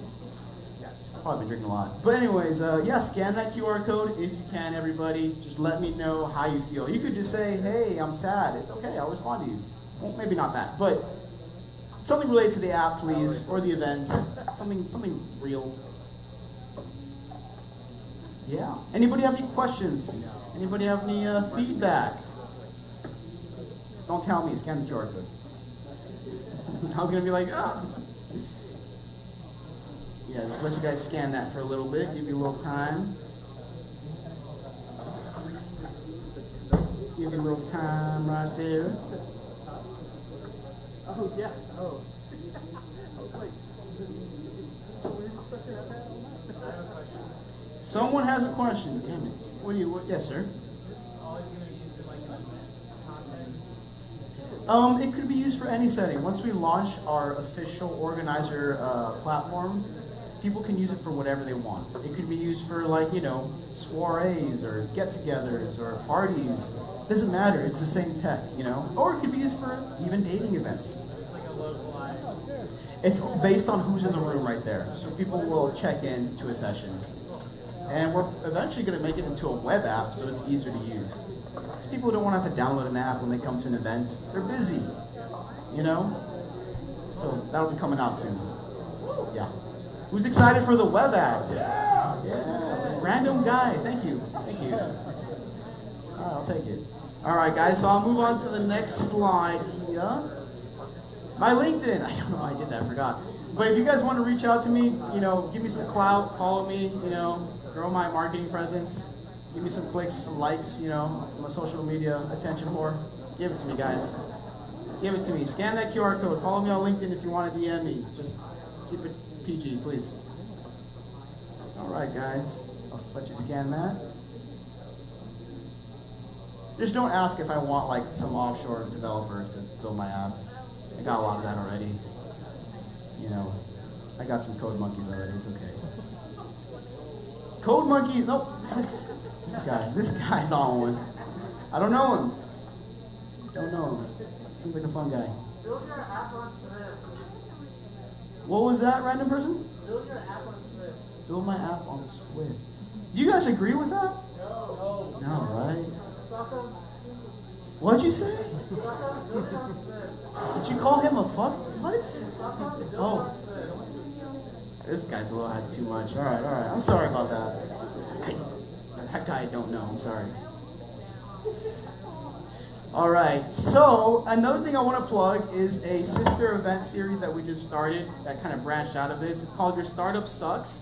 Probably been drinking a lot. But anyways, yeah, scan that QR code if you can, everybody. Just let me know how you feel. You could just say, hey, I'm sad. It's okay. I'll respond to you. Well, maybe not that, but something related to the app, please, or the events. Something real. Yeah. Anybody have any questions? Anybody have any feedback? Don't tell me. Scan the QR code. I was gonna be like, ah. Yeah, just let you guys scan that for a little bit. Give you a little time. Give you a little time right there. Oh, yeah. Oh. I was like, were you expecting that? I have a question. Someone has a question. Damn it. Yes, sir. Is this always going to be used in like an event content? It could be used for any setting. Once we launch our official organizer platform, people can use it for whatever they want. It could be used for, like, you know, soirees or get-togethers or parties. Doesn't matter. It's the same tech, you know. Or it could be used for even dating events. It's like a localized. It's based on who's in the room right there. So people will check in to a session. And we're eventually going to make it into a web app so it's easier to use. Because people don't want to have to download an app when they come to an event. They're busy, you know? So that'll be coming out soon. Yeah. Who's excited for the web app? Yeah. Random guy. Thank you. Thank you. All right, I'll take it. All right, guys. So I'll move on to the next slide here. My LinkedIn. I don't know how I did that. I forgot. But if you guys want to reach out to me, you know, give me some clout, follow me, you know, grow my marketing presence, give me some clicks, some likes, you know, my social media attention whore. Give it to me, guys. Give it to me. Scan that QR code. Follow me on LinkedIn if you want to DM me. Just keep it PG, please. All right, guys. I'll let you scan that. Just don't ask if I want like some offshore developer to build my app. I got a lot of that already. You know, I got some code monkeys already. It's okay. Code monkey? Nope. This guy's on one. I don't know him. Don't know him. Seems like a fun guy. Build your app on Swift. What was that, random person? Build your app on Swift. Build my app on Swift. Do you guys agree with that? No. No, right? Fuck him. What'd you say? Fuck him. Build it on Swift. Did you call him a fuck? What? Fuck him. Build it Oh. on Swift. This guy's a little had too much. Alright. I'm sorry about that. That guy I don't know. I'm sorry. Alright, so another thing I want to plug is a sister event series that we just started that kind of branched out of this. It's called Your Startup Sucks,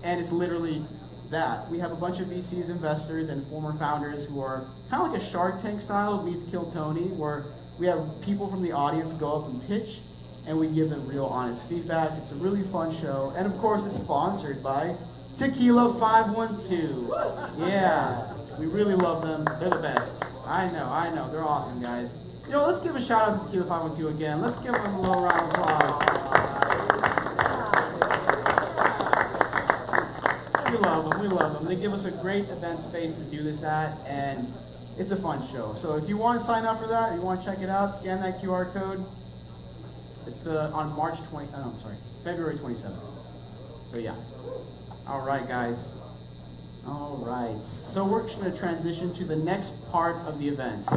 and it's literally that. We have a bunch of VCs, investors, and former founders who are kind of like a Shark Tank style meets Kill Tony, where we have people from the audience go up and pitch, and we give them real honest feedback. It's a really fun show, and of course it's sponsored by Tequila 512. Yeah, we really love them. They're the best. I know. They're awesome, guys. You know, let's give a shout out to Tequila 512 again. Let's give them a little round of applause. We love them. They give us a great event space to do this at, and it's a fun show. So if you want to sign up for that, if you want to check it out, scan that QR code. It's on February 27th. So yeah. All right, guys. All right. So we're just going to transition to the next part of the event.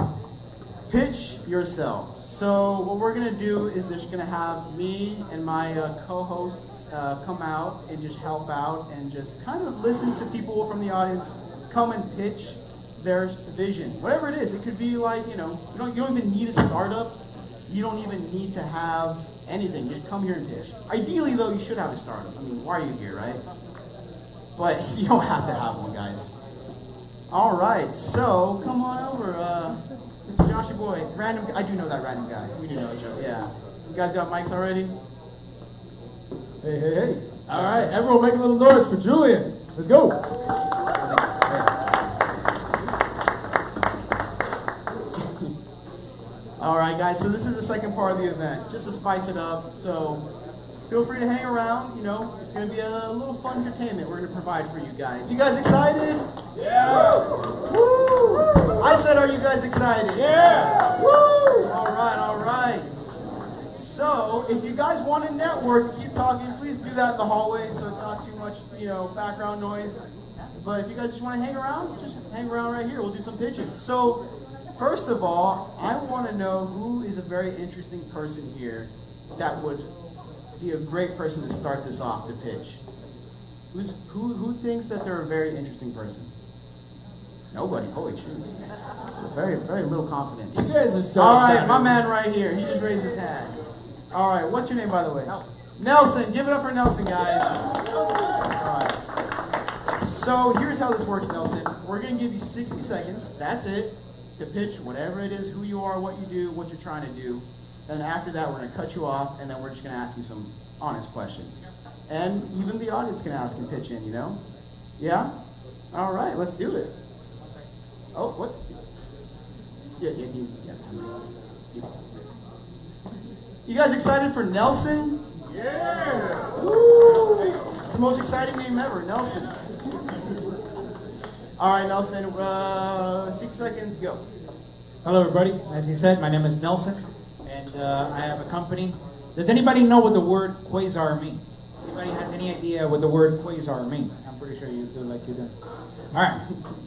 Pitch yourself. So what we're going to do is just going to have me and my co-hosts come out and just help out and just kind of listen to people from the audience come and pitch their vision. Whatever it is. It could be like, you know, you don't even need a startup. You don't even need to have anything. Just come here and pitch. Ideally, though, you should have a startup. I mean, why are you here, right? But you don't have to have one, guys. All right, so come on over. Mr. Joshua Boy. Random. I do know that random guy. We do know each other. Yeah. You guys got mics already? Hey. All right, everyone make a little noise for Julian. Let's go. All right, guys, so this is the second part of the event, just to spice it up. So feel free to hang around. You know, it's going to be a little fun entertainment we're going to provide for you guys. You guys excited? Yeah! Woo! I said, are you guys excited? Yeah! Woo! All right. So if you guys want to network, keep talking, please do that in the hallway so it's not too much, you know, background noise. But if you guys just want to hang around, just hang around right here. We'll do some pitches. So first of all, I want to know who is a very interesting person here that would be a great person to start this off to pitch. Who thinks that they're a very interesting person? Nobody. Holy shit. Very little confidence. You guys are so all right, excited. my man right here. He just raised his hand. All right, what's your name, by the way? Nelson. Give it up for Nelson, guys. All right. So here's how this works, Nelson. We're going to give you 60 seconds. That's it. To pitch whatever it is, who you are, what you do, what you're trying to do. Then after that, we're going to cut you off, and then we're just going to ask you some honest questions. And even the audience can ask and pitch in, you know? Yeah? All right, let's do it. Oh, what? Yeah. You guys excited for Nelson? Yeah! Woo! It's the most exciting name ever, Nelson. All right, Nelson, 6 seconds, go. Hello, everybody. As he said, my name is Nelson, and I have a company. Does anybody know what the word quasar means? Anybody have any idea what the word quasar means? I'm pretty sure you do, like you do. All right.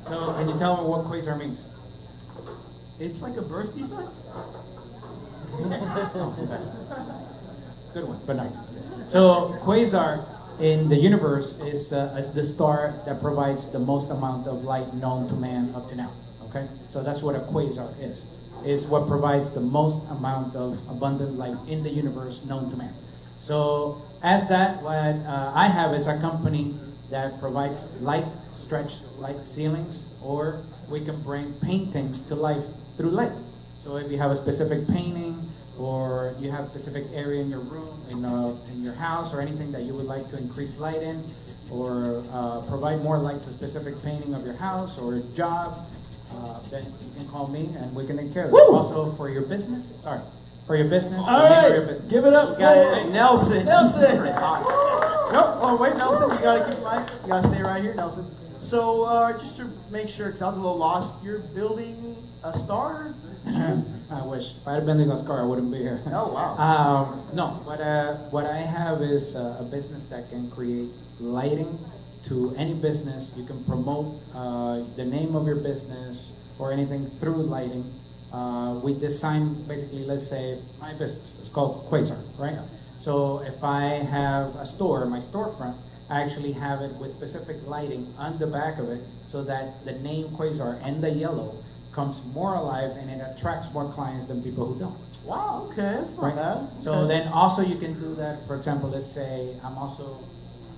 So, can you tell me what quasar means? It's like a birth defect? Oh, okay. Good one, but no. So, quasar in the universe is the star that provides the most amount of light known to man up to now. Okay, so that's what a quasar is. Is what provides the most amount of abundant light in the universe known to man. So as that, what I have is a company that provides light, stretch light ceilings, or we can bring paintings to life through light. So if you have a specific painting, or you have a specific area in your room, in your house, or anything that you would like to increase light in, or provide more light to a specific painting of your house or job, then you can call me and we can take care of it. Woo! Also for your business, for your business. All the name right, for your business. give it up You got for it. Nelson. Nelson. Nope. Oh, wait, Nelson. You gotta keep you gotta stay right here, Nelson. So, just to make sure, because I was a little lost, you're building a star? I wish. If I had been in a car, I wouldn't be here. Oh, wow. No, what I have is a business that can create lighting to any business. You can promote the name of your business or anything through lighting. We design, basically, let's say, my business. It's called Quasar, right? So if I have a store, my storefront, I actually have it with specific lighting on the back of it so that the name Quasar and the yellow comes more alive and it attracts more clients than people who don't. Wow, okay, that's not bad. So Okay. then also you can do that, for example, let's say I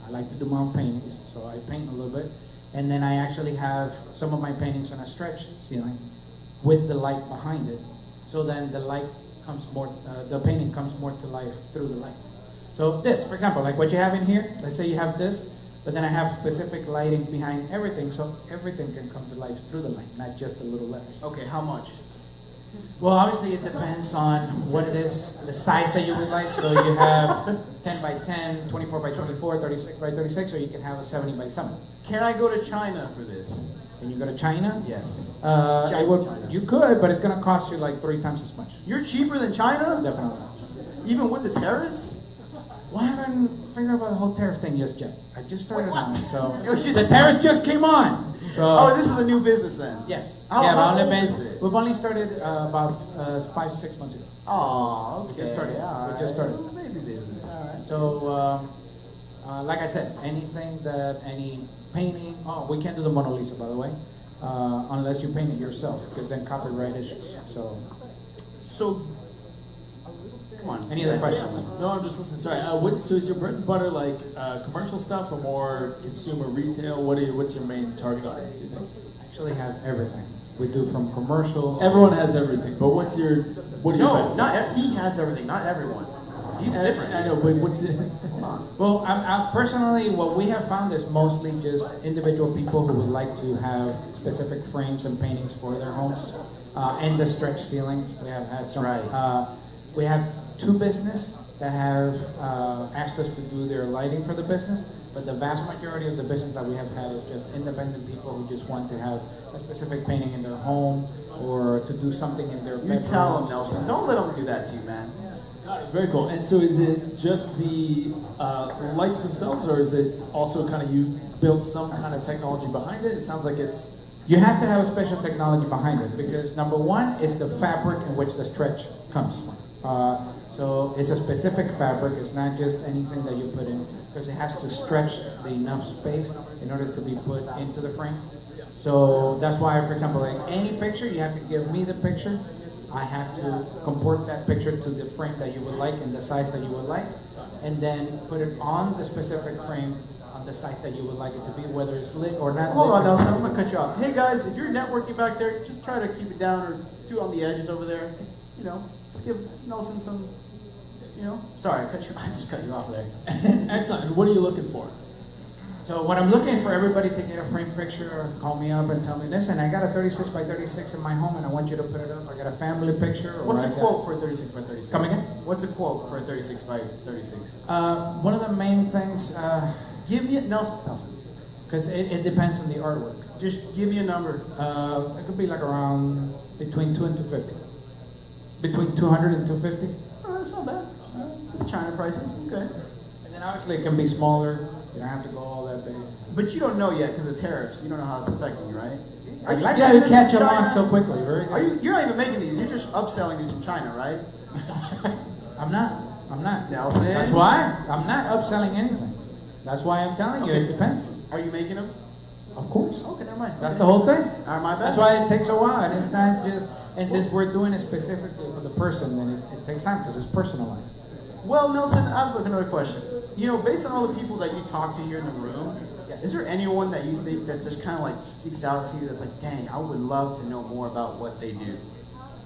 like to do my own paintings, so I paint a little bit, and then I actually have some of my paintings on a stretch ceiling with the light behind it, so then the light comes more, the painting comes more to life through the light. So this, for example, like what you have in here, let's say you have this, but then I have specific lighting behind everything, so everything can come to life through the light, not just the little letters. Okay, how much? Well, obviously it depends on what it is, the size that you would like. So you have 10 by 10, 24 by 24, 36 by 36, or you can have a 70 by 70. Can I go to China for this? Can you go to China? Yes. China. You could, but it's going to cost you like 3 times as much. You're cheaper than China? Definitely. Even with the tariffs? Well, I haven't figured out the whole tariff thing just yet. I just started on it, so It was just- the tariffs just came on. So Oh, this is a new business then? yes, How yeah, old is it? we've only started about 5-6 months ago. Oh, okay. We just started. All We right. just started. Maybe business. All right. So, like I said, any painting, we can't do the Mona Lisa, by the way, unless you paint it yourself, because then copyright issues. So, come on. Any other questions? No, I'm just listening. Sorry. So is your bread and butter like commercial stuff or more consumer retail? What's your main target audience, do you think? Actually have everything. We do from commercial. Everyone has everything, but what are your No, best? he has everything, not everyone. He's different. I know, but what's it? Well, I'm personally, what we have found is mostly just individual people who would like to have specific frames and paintings for their homes, and the stretch ceilings. We have had some. Right. We have 2 businesses that have asked us to do their lighting for the business, but the vast majority of the business that we have had is just independent people who just want to have a specific painting in their home or to do something in their You bedrooms. tell him, Nelson. Don't let him do that to you, man. Got it. Very cool. And so is it just the lights themselves, or is it also kind of you built some kind of technology behind it? It sounds like it's... You have to have a special technology behind it because number one is the fabric in which the stretch comes from. So it's a specific fabric. It's not just anything that you put in because it has to stretch the enough space in order to be put into the frame. So that's why, for example, like any picture, you have to give me the picture. I have to comport that picture to the frame that you would like and the size that you would like, and then put it on the specific frame on the size that you would like it to be, whether it's lit or not. Hold lit. on, Nelson. I'm gonna cut you off. Hey guys, if you're networking back there, just try to keep it down or do it on the edges over there. You know, just give Nelson some. You know, sorry, I just cut you off there. Excellent. And what are you looking for? So what I'm looking for everybody to get a frame picture or call me up and tell me, listen, I got a 36 by 36 in my home and I want you to put it up. I got a family picture. Or What's I the got- quote for a 36 by 36? Come again? What's the quote for a 36 by 36? One of the main things, Give me Nelson. because it depends on the artwork. Just give me a number. It could be like around between 2 and 250. Between 200 and 250. Oh, that's not bad. This is China prices. Okay. And then obviously it can be smaller. You don't have to go all that big. But you don't know yet because of tariffs. You don't know how it's affecting you, right? I'd like Yeah, you this to catch is on China. so quickly. Very Are good. you're not even making these. You're just upselling these from China, right? I'm not. Nelson. That's why I'm not upselling anything. That's why I'm telling you it depends. Are you making them? Of course. Okay, never mind. That's the whole thing. All right, my bad. That's why it takes a while, and it's not just. And since we're doing it specifically for the person, then it takes time because it's personalized. Well, Nelson, I have another question. You know, based on all the people that you talk to here in the room, is there anyone that you think that just kind of like sticks out to you that's like, dang, I would love to know more about what they do?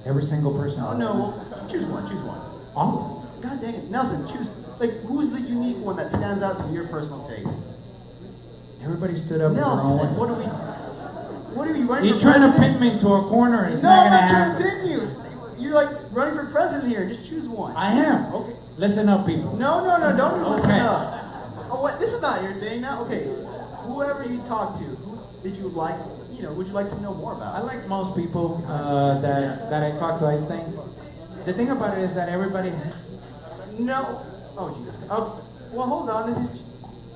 Every single person. Oh, no, well, choose one, choose one. All of them. God dang it. Nelson, choose. Like, who's the unique one that stands out to your personal taste? Everybody stood up in their own Nelson, way. What are you running You're for trying to president? pin me into a corner and it's No, not I'm gonna not trying happen. to pin you. You're like running for president here. Just choose one. I am. Okay. Listen up, people. No, don't listen Okay. up. Oh, what? This is not your thing now. Okay. Whoever you talk to, who did you like? You know, would you like to know more about? I like most people that I talk to. I think the thing about it is that everybody. No. Oh, Jesus. Oh, well, hold on. This is.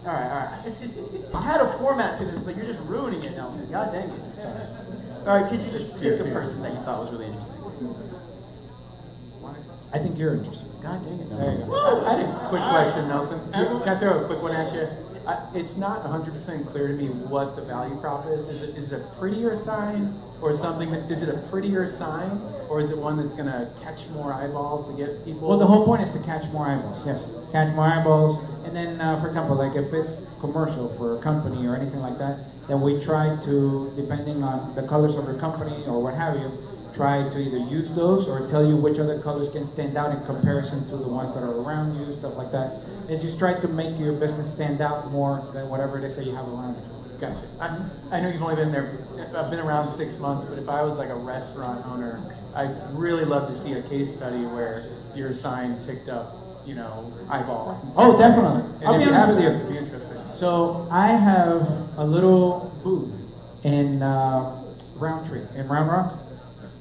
All right. I had a format to this, but you're just ruining it, Nelson. God dang it. Sorry. All right, could you just pick a person that you thought was really interesting? I think you're interested. God dang it, There Nelson. you go. I had a quick question, Nelson. Can I throw a quick one at you? It's not 100% clear to me what the value prop is. Is it a prettier sign, or something that? Is it a prettier sign, or is it one that's going to catch more eyeballs to get people? Well, the whole point is to catch more eyeballs. Yes, catch more eyeballs. And then, for example, like if it's commercial for a company or anything like that, then we try to, depending on the colors of your company or what have you, try to either use those or tell you which other colors can stand out in comparison to the ones that are around you, stuff like that. And just try to make your business stand out more than whatever it is that you have around it. Gotcha. I know you've only been there. I've been around 6 months, but if I was like a restaurant owner, I'd really love to see a case study where your sign ticked up, you know, eyeballs. And stuff. Oh, definitely. And I'll if be you honest have with that, you. it'd be interesting. So I have a little booth in Roundtree, in Round Rock.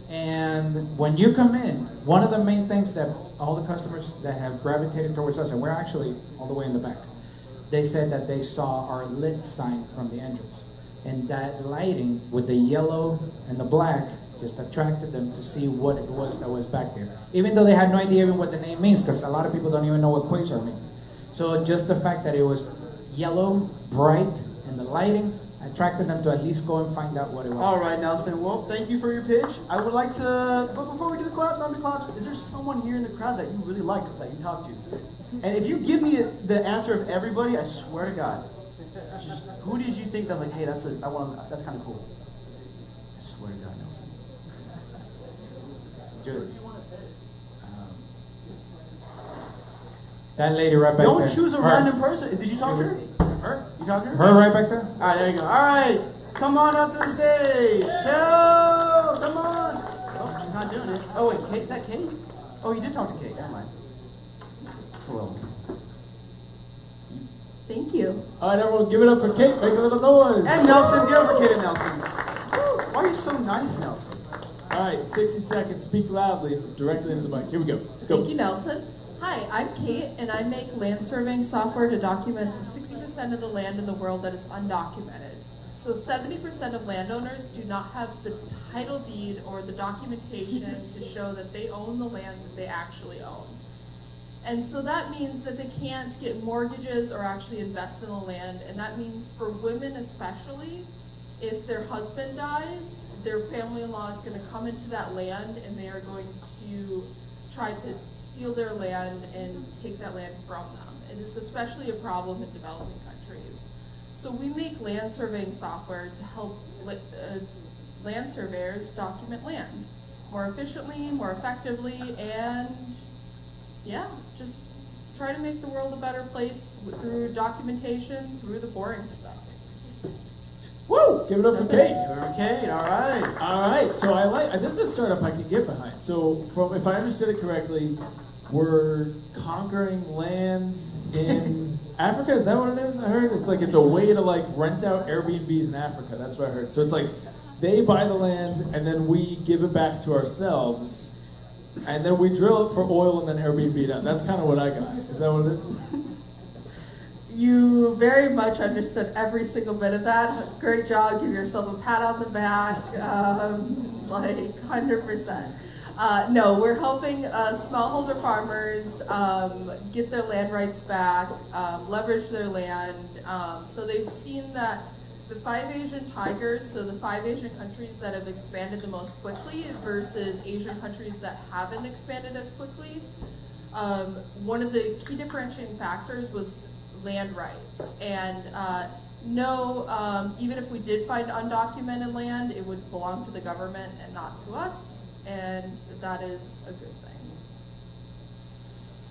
And when you come in, one of the main things that all the customers that have gravitated towards us, and we're actually all the way in the back, they said that they saw our lit sign from the entrance. And that lighting with the yellow and the black just attracted them to see what it was that was back there. Even though they had no idea even what the name means, because a lot of people don't even know what Quasar means. So just the fact that it was yellow, bright, and the lighting attracted them to at least go and find out what it was. All right, Nelson. Well, thank you for your pitch. I would like to, but before we do the claps, is there someone here in the crowd that you really like that you talk to? And if you give me the answer of everybody, I swear to God, just, who did you think that's like, hey, that's kind of cool? I swear to God, Nelson. Dude. That lady right back there. Don't choose a Her. random person. Did you talk to her? Her? You talked to her? Her right back there? All right, there you go. All right, come on up to the stage. Hello, come on. Oh, she's not doing it. Oh wait, Kate, is that Kate? Oh, you did talk to Kate. Never mind. Slow. Thank you. All right, everyone, give it up for Kate. Make a little noise. And Nelson, get over Kate and Nelson. Woo. Why are you so nice, Nelson? All right, 60 seconds. Speak loudly, directly into the mic. Here we go. Go. Thank you, Nelson. Hi, I'm Kate, and I make land surveying software to document the 60% of the land in the world that is undocumented. So 70% of landowners do not have the title deed or the documentation to show that they own the land that they actually own. And so that means that they can't get mortgages or actually invest in the land, and that means for women especially, if their husband dies, their family-in-law is going to come into that land and they are going to try to steal their land and take that land from them. It is especially a problem in developing countries. So we make land surveying software to help land surveyors document land more efficiently, more effectively, and yeah, just try to make the world a better place through documentation, through the boring stuff. Woo! Give it up for Kate. Kate, all right. All right, so this is a startup I can get behind. So, if I understood it correctly, we're conquering lands in Africa. Is that what it is? I heard it's a way to like rent out Airbnbs in Africa. That's what I heard. So it's like they buy the land and then we give it back to ourselves, and then we drill it for oil and then Airbnb it out. That's kind of what I got. Is that what it is? You very much understood every single bit of that. Great job. Give yourself a pat on the back. Like 100%. No, we're helping smallholder farmers get their land rights back, leverage their land. So they've seen that the 5 Asian tigers, so the 5 Asian countries that have expanded the most quickly versus Asian countries that haven't expanded as quickly, one of the key differentiating factors was land rights. And no, even if we did find undocumented land, it would belong to the government and not to us, and that is a good thing.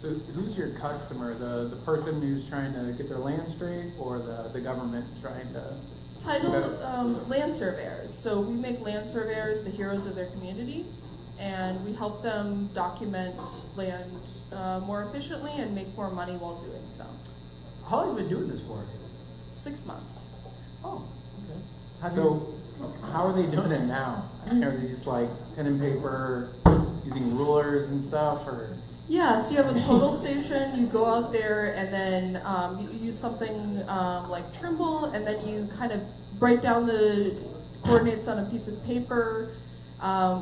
So who's your customer? The person who's trying to get their land straight, or the government trying to Titled land surveyors. So we make land surveyors the heroes of their community, and we help them document land more efficiently and make more money while doing so. How long have you been doing this for? 6 months. Oh, okay. So, how are they doing it now? I mean, are they just like pen and paper, using rulers and stuff, or? Yeah, so you have a total station, you go out there and then you use something like Trimble, and then you kind of write down the coordinates on a piece of paper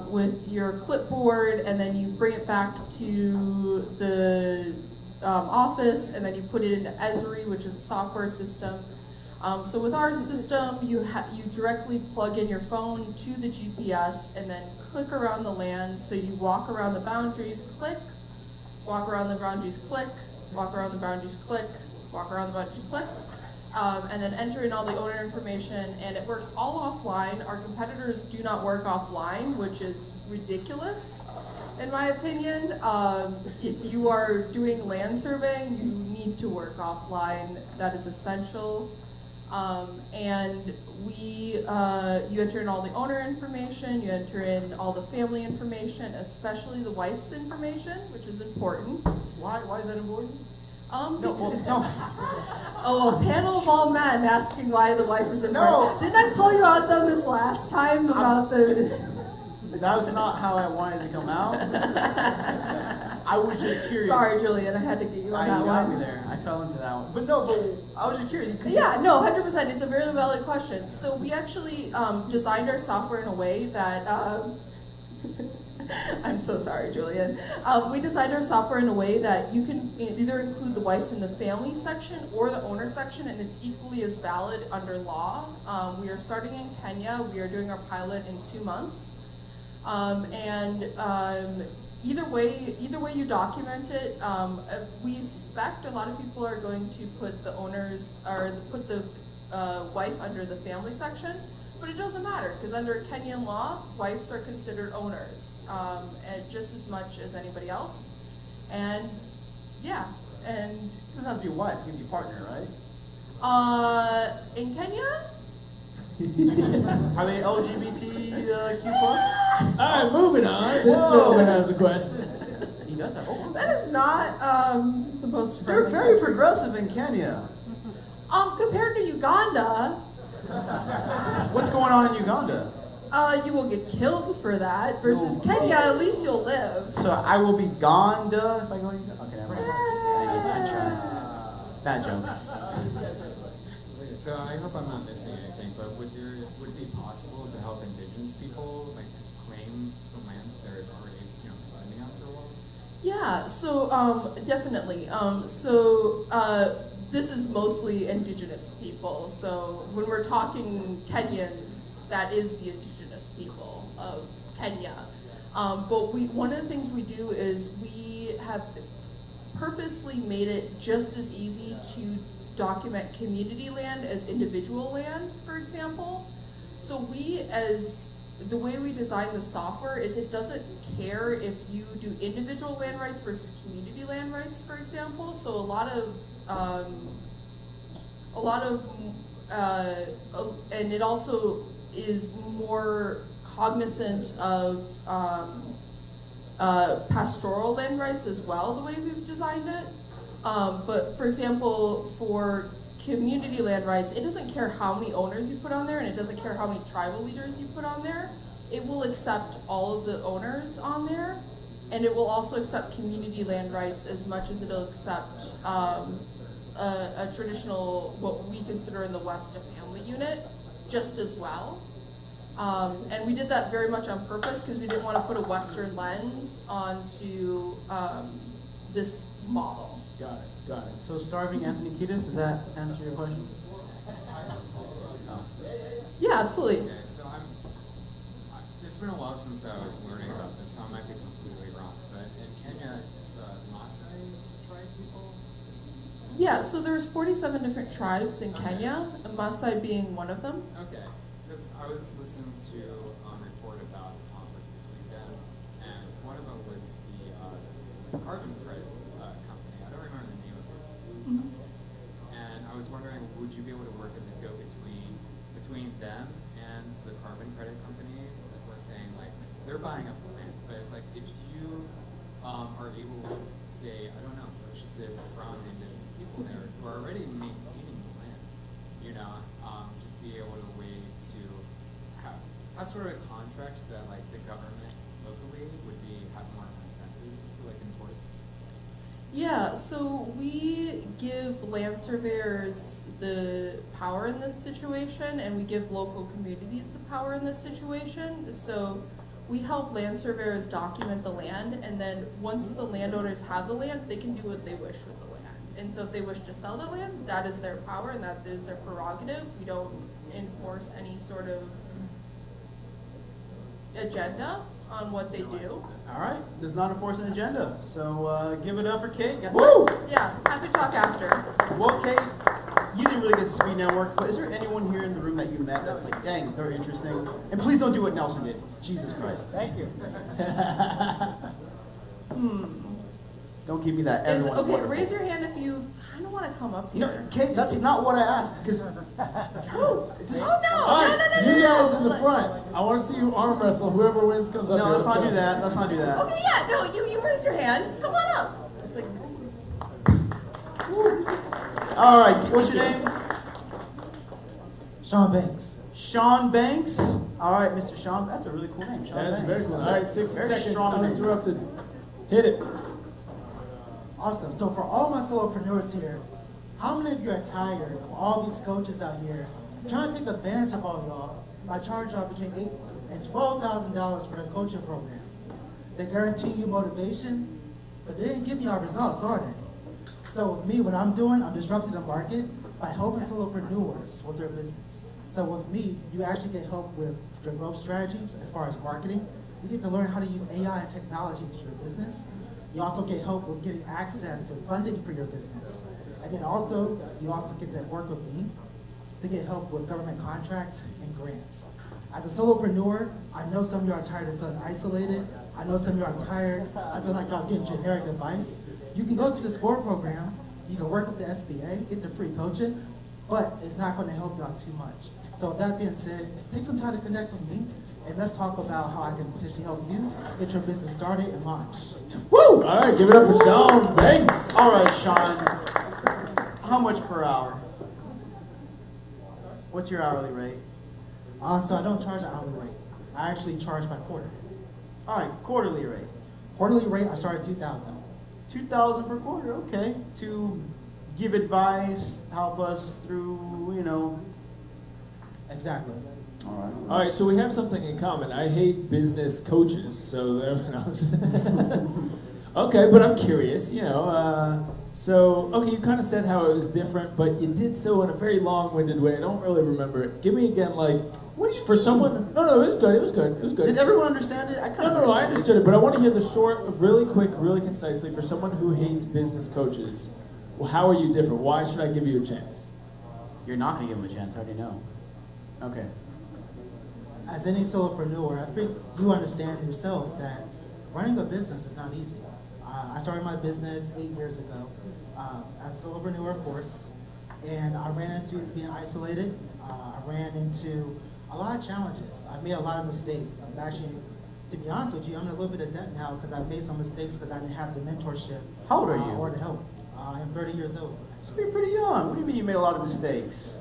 with your clipboard, and then you bring it back to the office, and then you put it into Esri, which is a software system. So with our system, you directly plug in your phone to the GPS and then click around the land. So you walk around the boundaries, click, walk around the boundaries, click, walk around the boundaries, click, walk around the boundaries, click, and then enter in all the owner information, and it works all offline. Our competitors do not work offline, which is ridiculous, in my opinion. If you are doing land surveying, you need to work offline. That is essential. And you enter in all the owner information, you enter in all the family information, especially the wife's information, which is important. Why is that important? Oh, a panel of all men asking why the wife is important. No. Didn't I call you out on this last time about the... That was not how I wanted to come out. I was just curious. Sorry, Julian, I had to get you on that You got one. me there. I fell into that one. But no, I was just curious. Yeah, no, 100%. It's a very valid question. So we actually designed our software in a way that... I'm so sorry, Julian. We designed our software in a way that you can either include the wife in the family section or the owner section, and it's equally as valid under law. We are starting in Kenya. We are doing our pilot in 2 months. Either way you document it, we suspect a lot of people are going to put the owners or put the wife under the family section, but it doesn't matter because under Kenyan law, wives are considered owners and just as much as anybody else. And yeah, and It doesn't have to be wife, it can be partner, right? in Kenya. Are they LGBTQ plus? Alright, moving on. This gentleman has a question. He does have. Oh, That is not the most they're friendly very country. progressive in Kenya. Compared to Uganda, What's going on in Uganda? you will get killed for that. Versus No. Kenya, at least you'll live. So I will be Gonda if I go to Uganda. Okay, never mind. I'm trying. Bad joke. So I hope I'm not missing anything, but would it be possible to help indigenous people like claim some land that they're already finding out for a while? Yeah, so definitely. This is mostly indigenous people. So when we're talking Kenyans, that is the indigenous people of Kenya. But one of the things we do is we have purposely made it just as easy to document community land as individual land, for example. So the way we design the software is it doesn't care if you do individual land rights versus community land rights, for example. So and it also is more cognizant of pastoral land rights as well, the way we've designed it. But for example, for community land rights, it doesn't care how many owners you put on there, and it doesn't care how many tribal leaders you put on there. It will accept all of the owners on there, and it will also accept community land rights as much as it'll accept a traditional, what we consider in the West, a family unit, just as well. And we did that very much on purpose because we didn't want to put a Western lens onto this model. Got it. So starving Anthony Kiedis, does that answer your question? Yeah, absolutely. Okay, so it's been a while since I was learning about this, so I might be completely wrong. But in Kenya, it's Maasai tribe people. Yeah, so there's 47 different tribes in Kenya, and Maasai being one of them. Okay, because I was listening to a report about conflicts between them, and one of them was the carbon credit company. I don't remember the name of it. It was something. And I was wondering, would you be able to work as a go-between between them and the carbon credit company, like we're saying, like they're buying up the land, but it's like if you are able to say, I don't know, purchase it from indigenous people there who are already maintaining the land, you know, just be able to way to have sort of a contract that like the government locally would have more incentive to like enforce. Yeah, so we give land surveyors the power in this situation, and we give local communities the power in this situation. So we help land surveyors document the land, and then once the landowners have the land, they can do what they wish with the land. And so if they wish to sell the land, that is their power and that is their prerogative. We don't enforce any sort of agenda on what they do. All right, does not enforce an agenda. So give it up for Kate. Woo! Yeah, happy to talk after. Well, Kate, you didn't really get to speed network, but is there anyone here in the room that you met that's like, dang, they're interesting? And please don't do what Nelson did. Jesus Christ. Thank you. Don't give me that. Okay, Wonderful. raise your hand if you kind of want to come up here. No, Kate, that's not what I asked. Because Oh, All right, you guys in the front. I want to see you arm wrestle. Whoever wins comes up no, here. let's not do that. Let's not do that. Okay, yeah, no, you raise your hand. Come on up. It's like, all right, what's your name? Sean Banks. Sean Banks. All right, Mr. Sean. That's a really cool name. Sean That's Banks. very cool. All right, 60 Very seconds strong name. uninterrupted. Hit it. Awesome. So for all my solopreneurs here, how many of you are tired of all these coaches out here trying to take advantage of all y'all by charging y'all between $8,000 and $12,000 for the coaching program? They guarantee you motivation, but they didn't give you our results, are they? So with me, what I'm doing, I'm disrupting the market by helping solopreneurs with their business. So with me, you actually get help with your growth strategies as far as marketing. You get to learn how to use AI and technology to your business. You also get help with getting access to funding for your business. And then also, you also get to work with me to get help with government contracts and grants. As a solopreneur, I know some of you are tired of feeling isolated. I know some of you are tired. I feel like y'all getting generic advice. You can go to the SCORE program. You can work with the SBA, get the free coaching, but it's not going to help y'all too much. So with that being said, take some time to connect with me, and let's talk about how I can potentially help you get your business started and launch. Woo! All right, give it up for Sean Banks. All right, Sean. How much per hour? What's your hourly rate? So I don't charge an hourly rate. I actually charge by quarter. All right, quarterly rate. Quarterly rate, I start at $2,000. $2,000 per quarter, okay. To give advice, help us through, you know. Exactly. All right. All right, so we have something in common. I hate business coaches, so there. No. Okay, but I'm curious, you know. So, okay, you kind of said how it was different, but you did so in a very long-winded way. I don't really remember it. Give me again, like, What did you for do? someone. No, it was good. It was good. It was good. Did everyone understand it? I kind No, I understood it, but I want to hear the short, really quick, really concisely. For someone who hates business coaches, well, how are you different? Why should I give you a chance? You're not going to give them a chance, I already know. Okay. As any solopreneur, I think you understand yourself that running a business is not easy. I started my business 8 years ago as a solopreneur, of course, and I ran into being isolated. I ran into a lot of challenges. I made a lot of mistakes. I'm actually, to be honest with you, I'm in a little bit of debt now because I made some mistakes because I didn't have the mentorship. How old are you? Or the help. I'm 30 years old. So you're pretty young. What do you mean you made a lot of mistakes?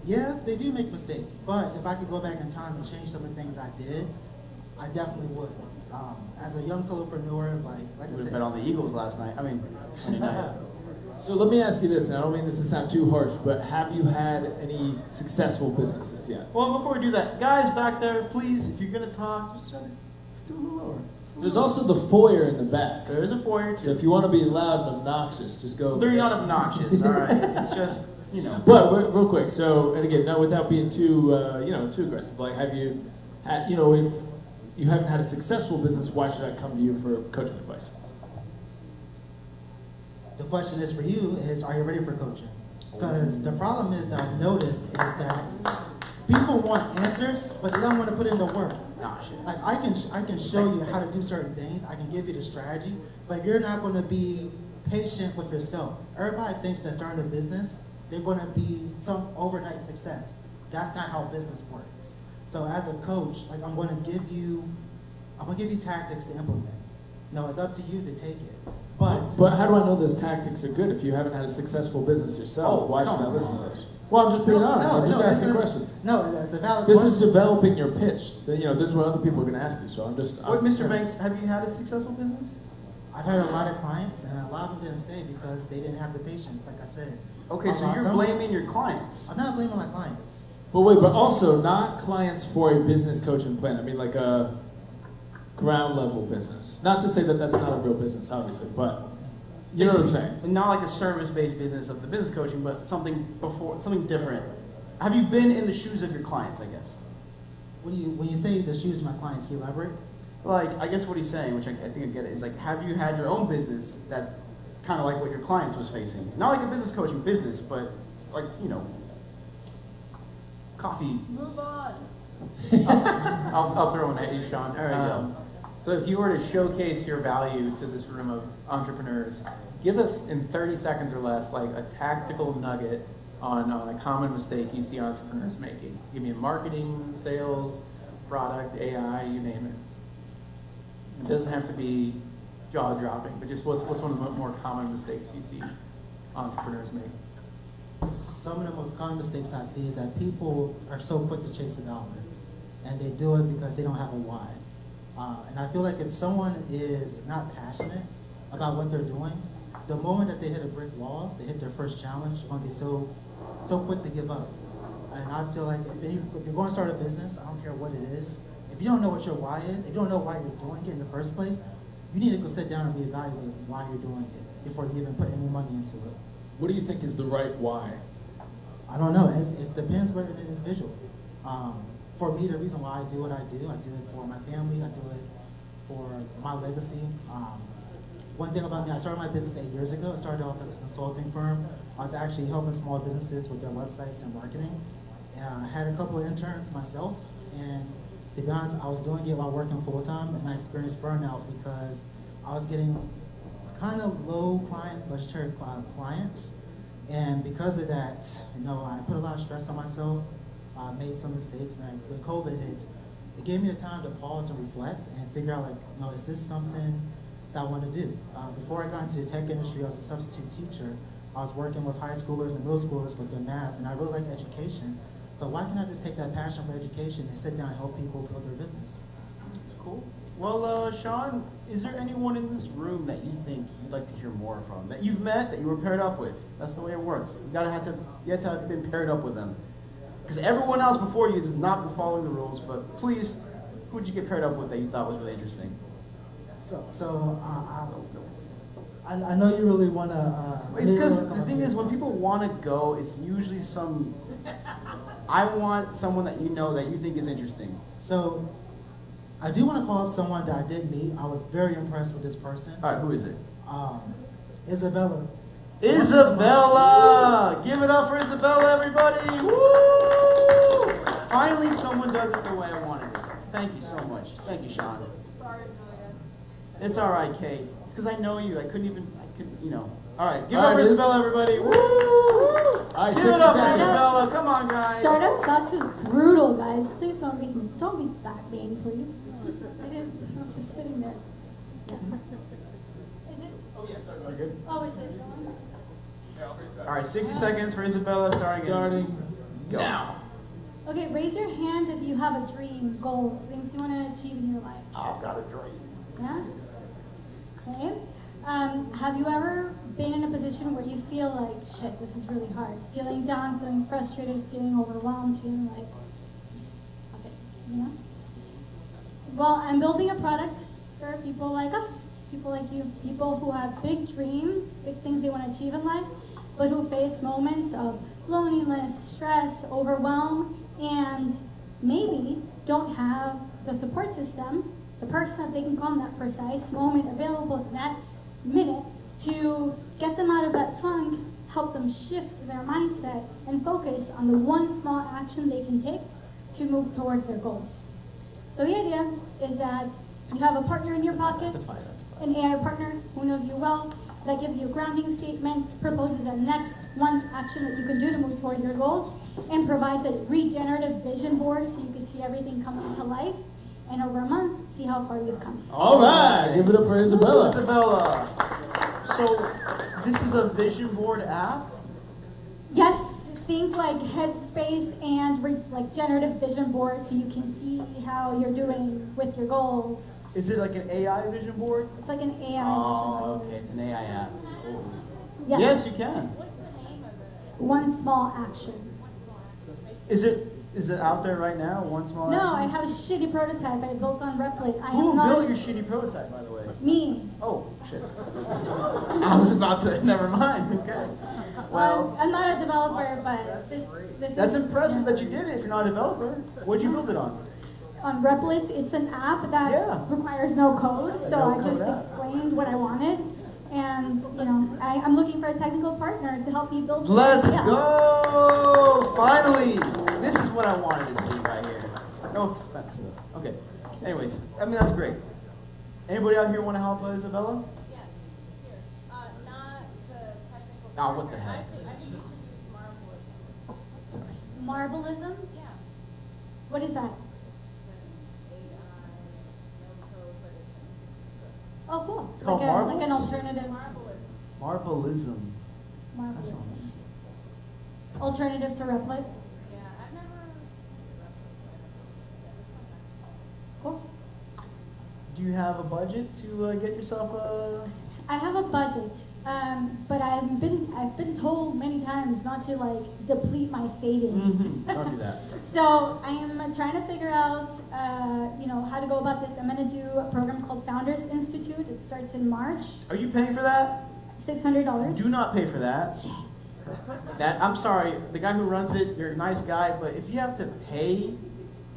Yeah, they do make mistakes, but if I could go back in time and change some of the things I did, I definitely would. As a young solopreneur, like I You said, bet on the Eagles last night. I mean, Sunday night. So let me ask you this, and I don't mean this to sound too harsh, but have you had any successful businesses yet? Well, before we do that, guys back there, please, if you're going to talk, just try to do a little lower. There's also the foyer in the back. There is a foyer, So too. if you want to be loud and obnoxious, just go. They're not obnoxious, all right? It's just, you know. But real quick, so, and again, not without being too, too aggressive. Like, have you had, if you haven't had a successful business, why should I come to you for coaching advice? the question is for you is, are you ready for coaching? Because the problem is that I've noticed is that people want answers, but they don't want to put in the work. Nah, shit. Like I can show you how to do certain things. I can give you the strategy, but if you're not going to be patient with yourself, everybody thinks that starting a business, they're going to be some overnight success. that's not how business works. So as a coach, like I'm gonna give you tactics to implement. No, it's up to you to take it. But how do I know those tactics are good if you haven't had a successful business yourself? Why should I listen to those? Well, I'm just being honest. I'm just asking questions. No, that's a valid This question. is developing your pitch. You know, this is what other people are going to ask you. So I'm just. Wait, Mr. Banks, have you had a successful business? I've had a lot of clients, and a lot of them didn't stay because they didn't have the patience, like I said. Okay, so you're blaming your clients. I'm not blaming my clients. But wait, but also not clients for a business coaching plan. I mean, like a ground level business. Not to say that that's not a real business, obviously, but you know what I'm saying. Not like a service-based business of the business coaching, but something different. Have you been in the shoes of your clients, I guess? When you say the shoes of my clients, can you elaborate? Like, I guess what he's saying, which I think I get it, is like, have you had your own business that's kind of like what your clients was facing? Not like a business coaching business, but like, you know, coffee. Move on. I'll throw one at you, Sean. There you go. So if you were to showcase your value to this room of entrepreneurs, give us in 30 seconds or less like a tactical nugget on a common mistake you see entrepreneurs making. Give me a marketing, sales, product, AI, you name it. It doesn't have to be jaw-dropping, but just what's one of the more common mistakes you see entrepreneurs make? Some of the most common mistakes I see is that people are so quick to chase a dollar, and they do it because they don't have a why. And I feel like if someone is not passionate about what they're doing, the moment that they hit a brick wall, they hit their first challenge, they're going to be so quick to give up. And I feel like if you're going to start a business, I don't care what it is, if you don't know what your why is, if you don't know why you're doing it in the first place, you need to go sit down and reevaluate why you're doing it before you even put any money into it. What do you think is the right why? I don't know. It depends on the individual. For me, the reason why I do what I do it for my family, I do it for my legacy. One thing about me, I started my business 8 years ago. I started off as a consulting firm. I was actually helping small businesses with their websites and marketing. I had a couple of interns myself, and to be honest, I was doing it while working full-time, and I experienced burnout because I was getting kind of low client budgetary clients, and because of that, I put a lot of stress on myself, made some mistakes, and when COVID hit, it gave me the time to pause and reflect and figure out, is this something that I want to do? Before I got into the tech industry, I was a substitute teacher. I was working with high schoolers and middle schoolers with their math, and I really like education. So why can't I just take that passion for education and sit down and help people build their business? Cool. Well, Sean, is there anyone in this room that you think you'd like to hear more from? That you've met, that you were paired up with? That's the way it works. You have to have been paired up with them. Because everyone else before you has not been following the rules, but please, who would you get paired up with that you thought was really interesting? I know you really want to... It's because the thing is, when people want to go, it's usually I want someone that you know that you think is interesting. So, I do want to call up someone that I did meet. I was very impressed with this person. All right, who is it? Isabella. Isabella! Give it up for Isabella, everybody! Woo! Finally, someone does it the way I wanted it. Thank you so much. Thank you, Sean. Sorry, Million. It's all right, Kate. It's because I know you. I couldn't. All right, give it up for Isabella, everybody. Woo! Give it up for Isabella. Come on, guys. Startup sucks is brutal, guys. Please don't be that mean, please. I was just sitting there. Is it? Oh yeah, sorry. Are you good? Oh, is it? All right, 60 seconds for Isabella. Starting go. Now. Okay, raise your hand if you have a dream, goals, things you want to achieve in your life. I've got a dream. Yeah? Okay. Have you ever been in a position where you feel like, shit, this is really hard? Feeling down, feeling frustrated, feeling overwhelmed, feeling like, okay, Well, I'm building a product for people like us, people like you, people who have big dreams, big things they want to achieve in life, but who face moments of loneliness, stress, overwhelm, and maybe don't have the support system, the person that they can call in that precise moment available in that minute to get them out of that funk, help them shift their mindset, and focus on the one small action they can take to move toward their goals. So the idea is that you have a partner in your pocket, an AI partner who knows you well, that gives you a grounding statement, proposes a next one action that you can do to move toward your goals, and provides a regenerative vision board so you can see everything coming to life. And over a month, see how far you've come. All right, give it up for Isabella. Isabella. So this is a vision board app? Yes, think like Headspace and like generative vision board so you can see how you're doing with your goals. Is it like an AI vision board? It's like an AI vision Oh, board. okay, it's an AI app. Yes. Yes, you can. One small action. Is it out there right now? One small No, action? I have a shitty prototype I built on Replit. Who built your shitty prototype, by the way? Me. Oh, shit. I was about to, never mind, okay. Well, I'm not a developer, but this that's is impressive that you did it if you're not a developer. What'd you build it on? On Replit. It's an app that requires no code, so I just explained what I wanted. And, you know, I'm looking for a technical partner to help me build. Let's go! Finally! This is what I wanted to see right here. No offense, though. Okay. Anyways, I mean, that's great. Anybody out here want to help Isabella? Yes. Here. Not the technical Ah, what the heck? I think you should use Marvelism. Marvelism? Yeah. What is that? Oh, cool. It's called like an Marvels? alternative. Marvelism. That Marvelism. sounds... Alternative to Replit. Yeah, I've never Cool. Do you have a budget to get yourself a... I have a budget, but I've been told many times not to like deplete my savings. Don't do that. So I am trying to figure out, you know, how to go about this. I'm going to do a program called Founders Institute. It starts in March. Are you paying for that? $600. Do not pay for that. Shit. That, I'm sorry, the guy who runs it, you're a nice guy, but if you have to pay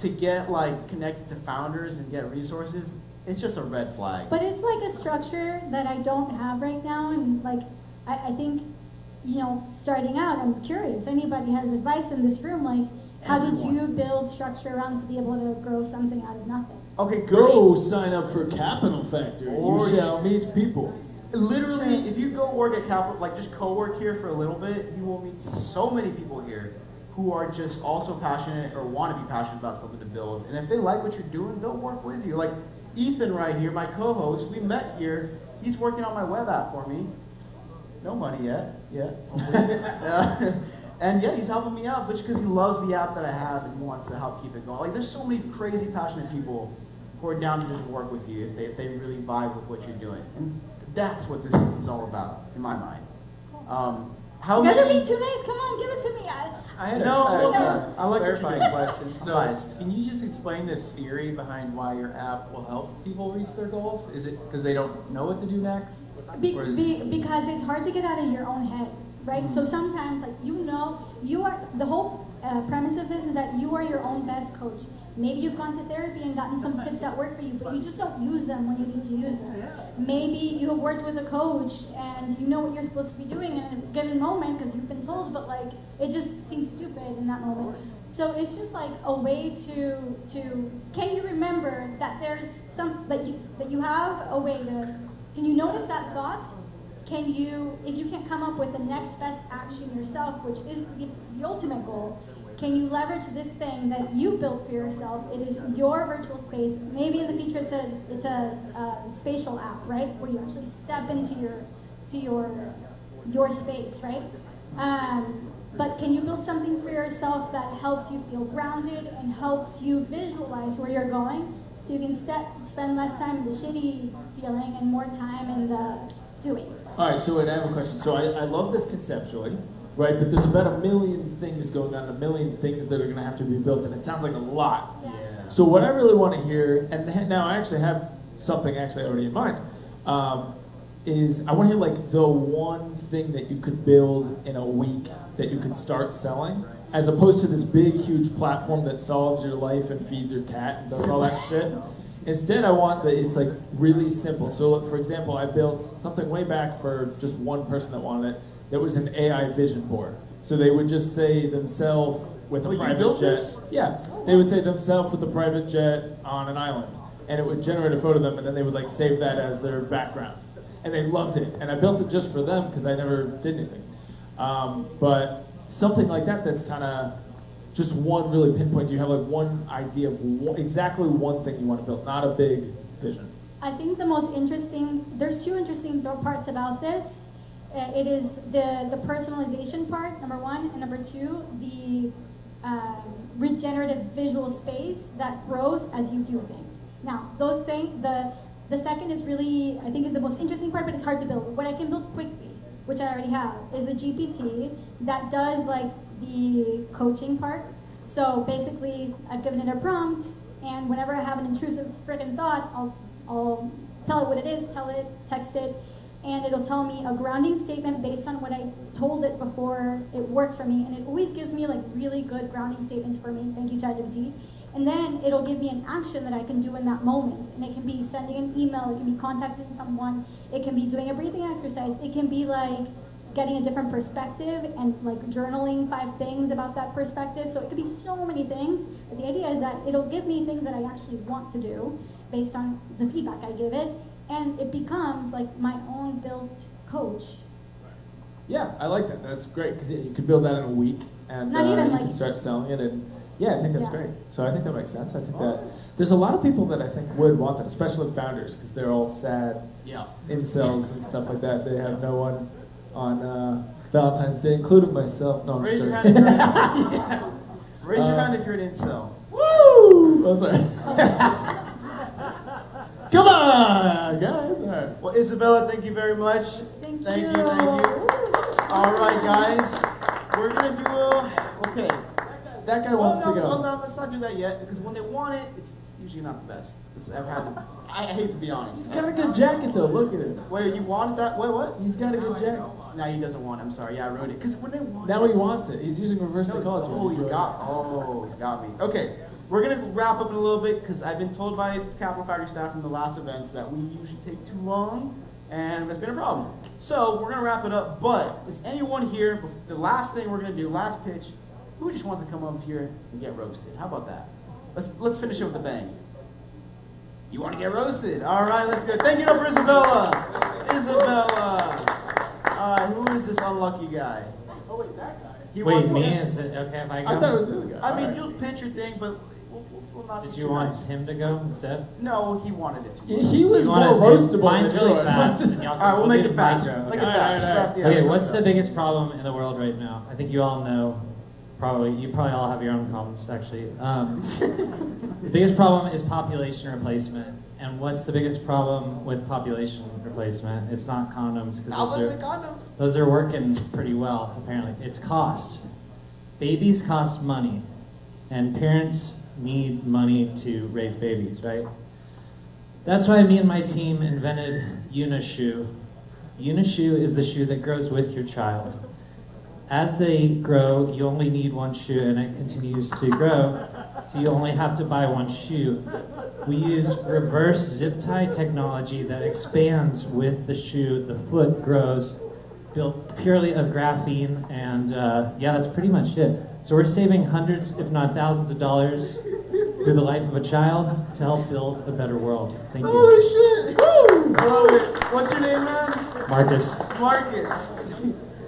to get like connected to founders and get resources, it's just a red flag. But it's like a structure that I don't have right now, and like I think, you know, starting out, I'm curious. Anybody has advice in this room? Like, how did you build structure around to be able to grow something out of nothing? Okay, Go sign up for Capital Factory. Or You shall meet people. literally, if you go work at Capital, like just co-work here for a little bit, you will meet so many people here who are just also passionate or want to be passionate about something to build. And if they like what you're doing, they'll work with you. Like Ethan right here, my co-host, we met here. He's working on my web app for me. No money yet. And yeah, he's helping me out, but just because he loves the app that I have and he wants to help keep it going. Like there's so many crazy passionate people who are down to just work with you if they really vibe with what you're doing. And that's what this is all about, in my mind. How You guys are many... being too nice. Come on, give it to me. I had I like clarifying what question. So, Biased. can you just explain the theory behind why your app will help people reach their goals? Is it because they don't know what to do next? Because it's hard to get out of your own head, right? Mm-hmm. So sometimes, like, you know, you are, the whole premise of this is that you are your own best coach. Maybe you've gone to therapy and gotten some tips that work for you, but you just don't use them when you need to use them. Maybe you have worked with a coach and you know what you're supposed to be doing in a given moment because you've been told, but like, it just seems stupid in that moment. So it's just like a way to can you remember that there's some, that you have a way to, can you notice that thought? Can you, if you can't come up with the next best action yourself, which is the ultimate goal, can you leverage this thing that you built for yourself? It is your virtual space. Maybe in the future it's a spatial app, right? Where you actually step into your space, right? But can you build something for yourself that helps you feel grounded and helps you visualize where you're going, so you can spend less time in the shitty feeling and more time in the doing? All right, so I have a question. So I love this conceptually, right? But there's about a million things going on, a million things that are going to have to be built, and it sounds like a lot. Yeah. So what I really want to hear, and now I actually have something actually already in mind, is I want to hear like the one thing that you could build in a week that you could start selling, as opposed to this big, huge platform that solves your life and feeds your cat and does all that shit. Instead, I want that it's like really simple. So, look, for example, I built something way back for just one person that wanted it. That was an AI vision board. So they would just say themselves with a private jet. Yeah, they would say themselves with a private jet on an island, and it would generate a photo of them, and then they would like save that as their background. and they loved it. And I built it just for them because I never did anything. But something like that, that's kind of just one really pinpoint. Do you have like one idea of exactly one thing you want to build, not a big vision? I think the most interesting, there's two interesting parts about this. It is the personalization part, number one, and number two, the regenerative visual space that grows as you do things. Now, those things, the second is really, I think, is the most interesting part, but it's hard to build. What I can build quickly, which I already have, is a GPT that does like the coaching part. So basically, I've given it a prompt, and whenever I have an intrusive friggin' thought, I'll tell it what it is, tell it, text it, and it'll tell me a grounding statement based on what I told it before it works for me. And it always gives me like really good grounding statements for me. Thank you, ChatGPT. And then it'll give me an action that I can do in that moment. And it can be sending an email, it can be contacting someone, it can be doing a breathing exercise, it can be like getting a different perspective and like journaling 5 things about that perspective. So it could be so many things. But the idea is that it'll give me things that I actually want to do based on the feedback I give it. And it becomes like my own built coach. Yeah, I like that. That's great because you could build that in a week, and Not even you like, can start selling it. And yeah, I think that's Yeah. great. So I think that makes sense. I think that there's a lot of people that I think would want that, especially founders, because they're all sad incels and stuff like that. They have no one on Valentine's Day, including myself. No, I'm Raise your just hand if kidding. you're an yeah. Raise your hand if you're an incel. Woo! Oh, sorry. Come on, guys. All right. Well, Isabella, thank you very much. Thank you. you. All right, guys. We're going to do okay. That guy wants to go. Well, no, let's not do that yet, because when they want it, it's usually not the best. I hate to be honest. He's got a good jacket, though. Look at it. Wait, you wanted that? Wait, what? He's got a good jacket. No, he doesn't want it. I'm sorry. Yeah, I ruined it. Because when they want Now it, he wants it. He's using reverse psychology. He's got me. Okay, we're going to wrap up in a little bit, because I've been told by Capital Factory staff from the last events that we usually take too long, and that's been a problem. So we're going to wrap it up, but is anyone here, the last thing we're going to do, last pitch, who just wants to come up here and get roasted? How about that? Let's finish it with a bang. You want to get roasted? All right, let's go. Thank you for Isabella. Isabella. All right, who is this unlucky guy? Oh, wait, that guy. Wait, me? Is it okay if I go? I thought it was the other guy. I mean, you'll pitch your thing, but we'll not Did be you too want nice. him to go instead? No, he wanted it to. He was more roastable. Mine's than really yours. fast. And y'all All right, we'll can make do it fast. micro, Make okay? it fast. All right. Yeah, Okay, let's what's go. the biggest problem in the world right now? I think you all know. You probably all have your own problems, actually. The biggest problem is population replacement. And what's the biggest problem with population replacement? It's not condoms, because those are working pretty well, apparently. It's cost. Babies cost money, and parents need money to raise babies, right? That's why me and my team invented Unishoe. Unishoe is the shoe that grows with your child. As they grow, you only need one shoe, and it continues to grow, so you only have to buy one shoe. We use reverse zip tie technology that expands with the shoe. The foot grows, built purely of graphene, and yeah, that's pretty much it. So we're saving hundreds, if not thousands of dollars through the life of a child to help build a better world. Thank you. Holy shit! Woo! I love it. What's your name, man? Marcus. Marcus.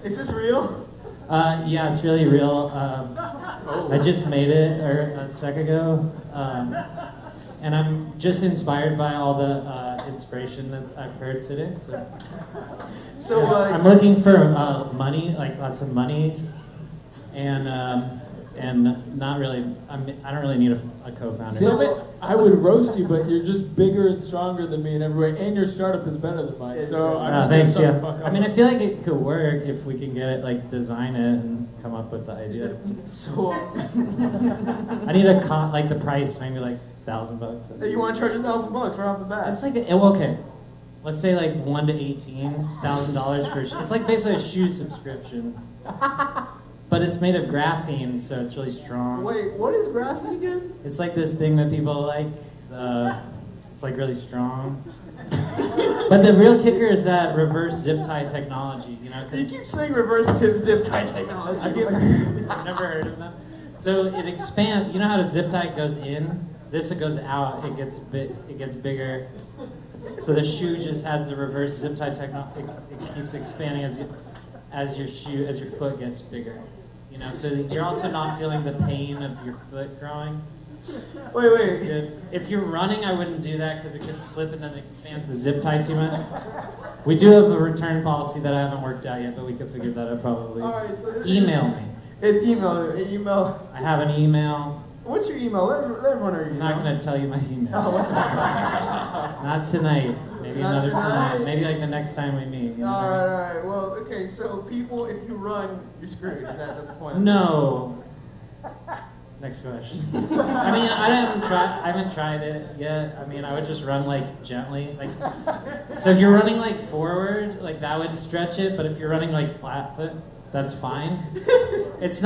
Is this real? Yeah, it's really real. I just made it a sec ago, and I'm just inspired by all the inspiration that I've heard today. So yeah, I'm looking for money, like lots of money, and not really. I don't really need a co-founder. So I would roast you, but you're just bigger and stronger than me in every way, and your startup is better than mine. So I'm just thanks. gonna Yeah. fuck up. I mean, I feel like it could work if we can get it, like design it and come up with the idea. So I need like the price, maybe like $1,000. You want to charge $1,000 right off the bat? It's like okay. Let's say like $1,000 to $18,000 for it's like basically a shoe subscription. But it's made of graphene, so it's really strong. Wait, what is graphene again? It's like this thing that people like. It's like really strong. But the real kicker is that reverse zip tie technology. You keep saying reverse zip tie technology. I've never heard of them. So it expands. You know how the zip tie goes in? This it goes out. It gets bigger. So the shoe just has the reverse zip tie technology. It keeps expanding as your foot gets bigger. You know, so you're also not feeling the pain of your foot growing. Wait. Which is good. If you're running, I wouldn't do that because it could slip and then it expands the zip tie too much. We do have a return policy that I haven't worked out yet, but we could figure that out probably. All right, so Email me. It's email. I have an email. What's your email? Let everyone know your I'm email. not going to tell you my email. Oh, what? Not tonight. Maybe Not another tonight? time. Maybe like the next time we meet. You know? All right. Well, okay. So people, if you run, you're screwed. Is that the point? No. Next question. I mean, I haven't tried it yet. I mean, I would just run like gently, like. So if you're running like forward, like that would stretch it. But if you're running like flat foot, that's fine. It's not.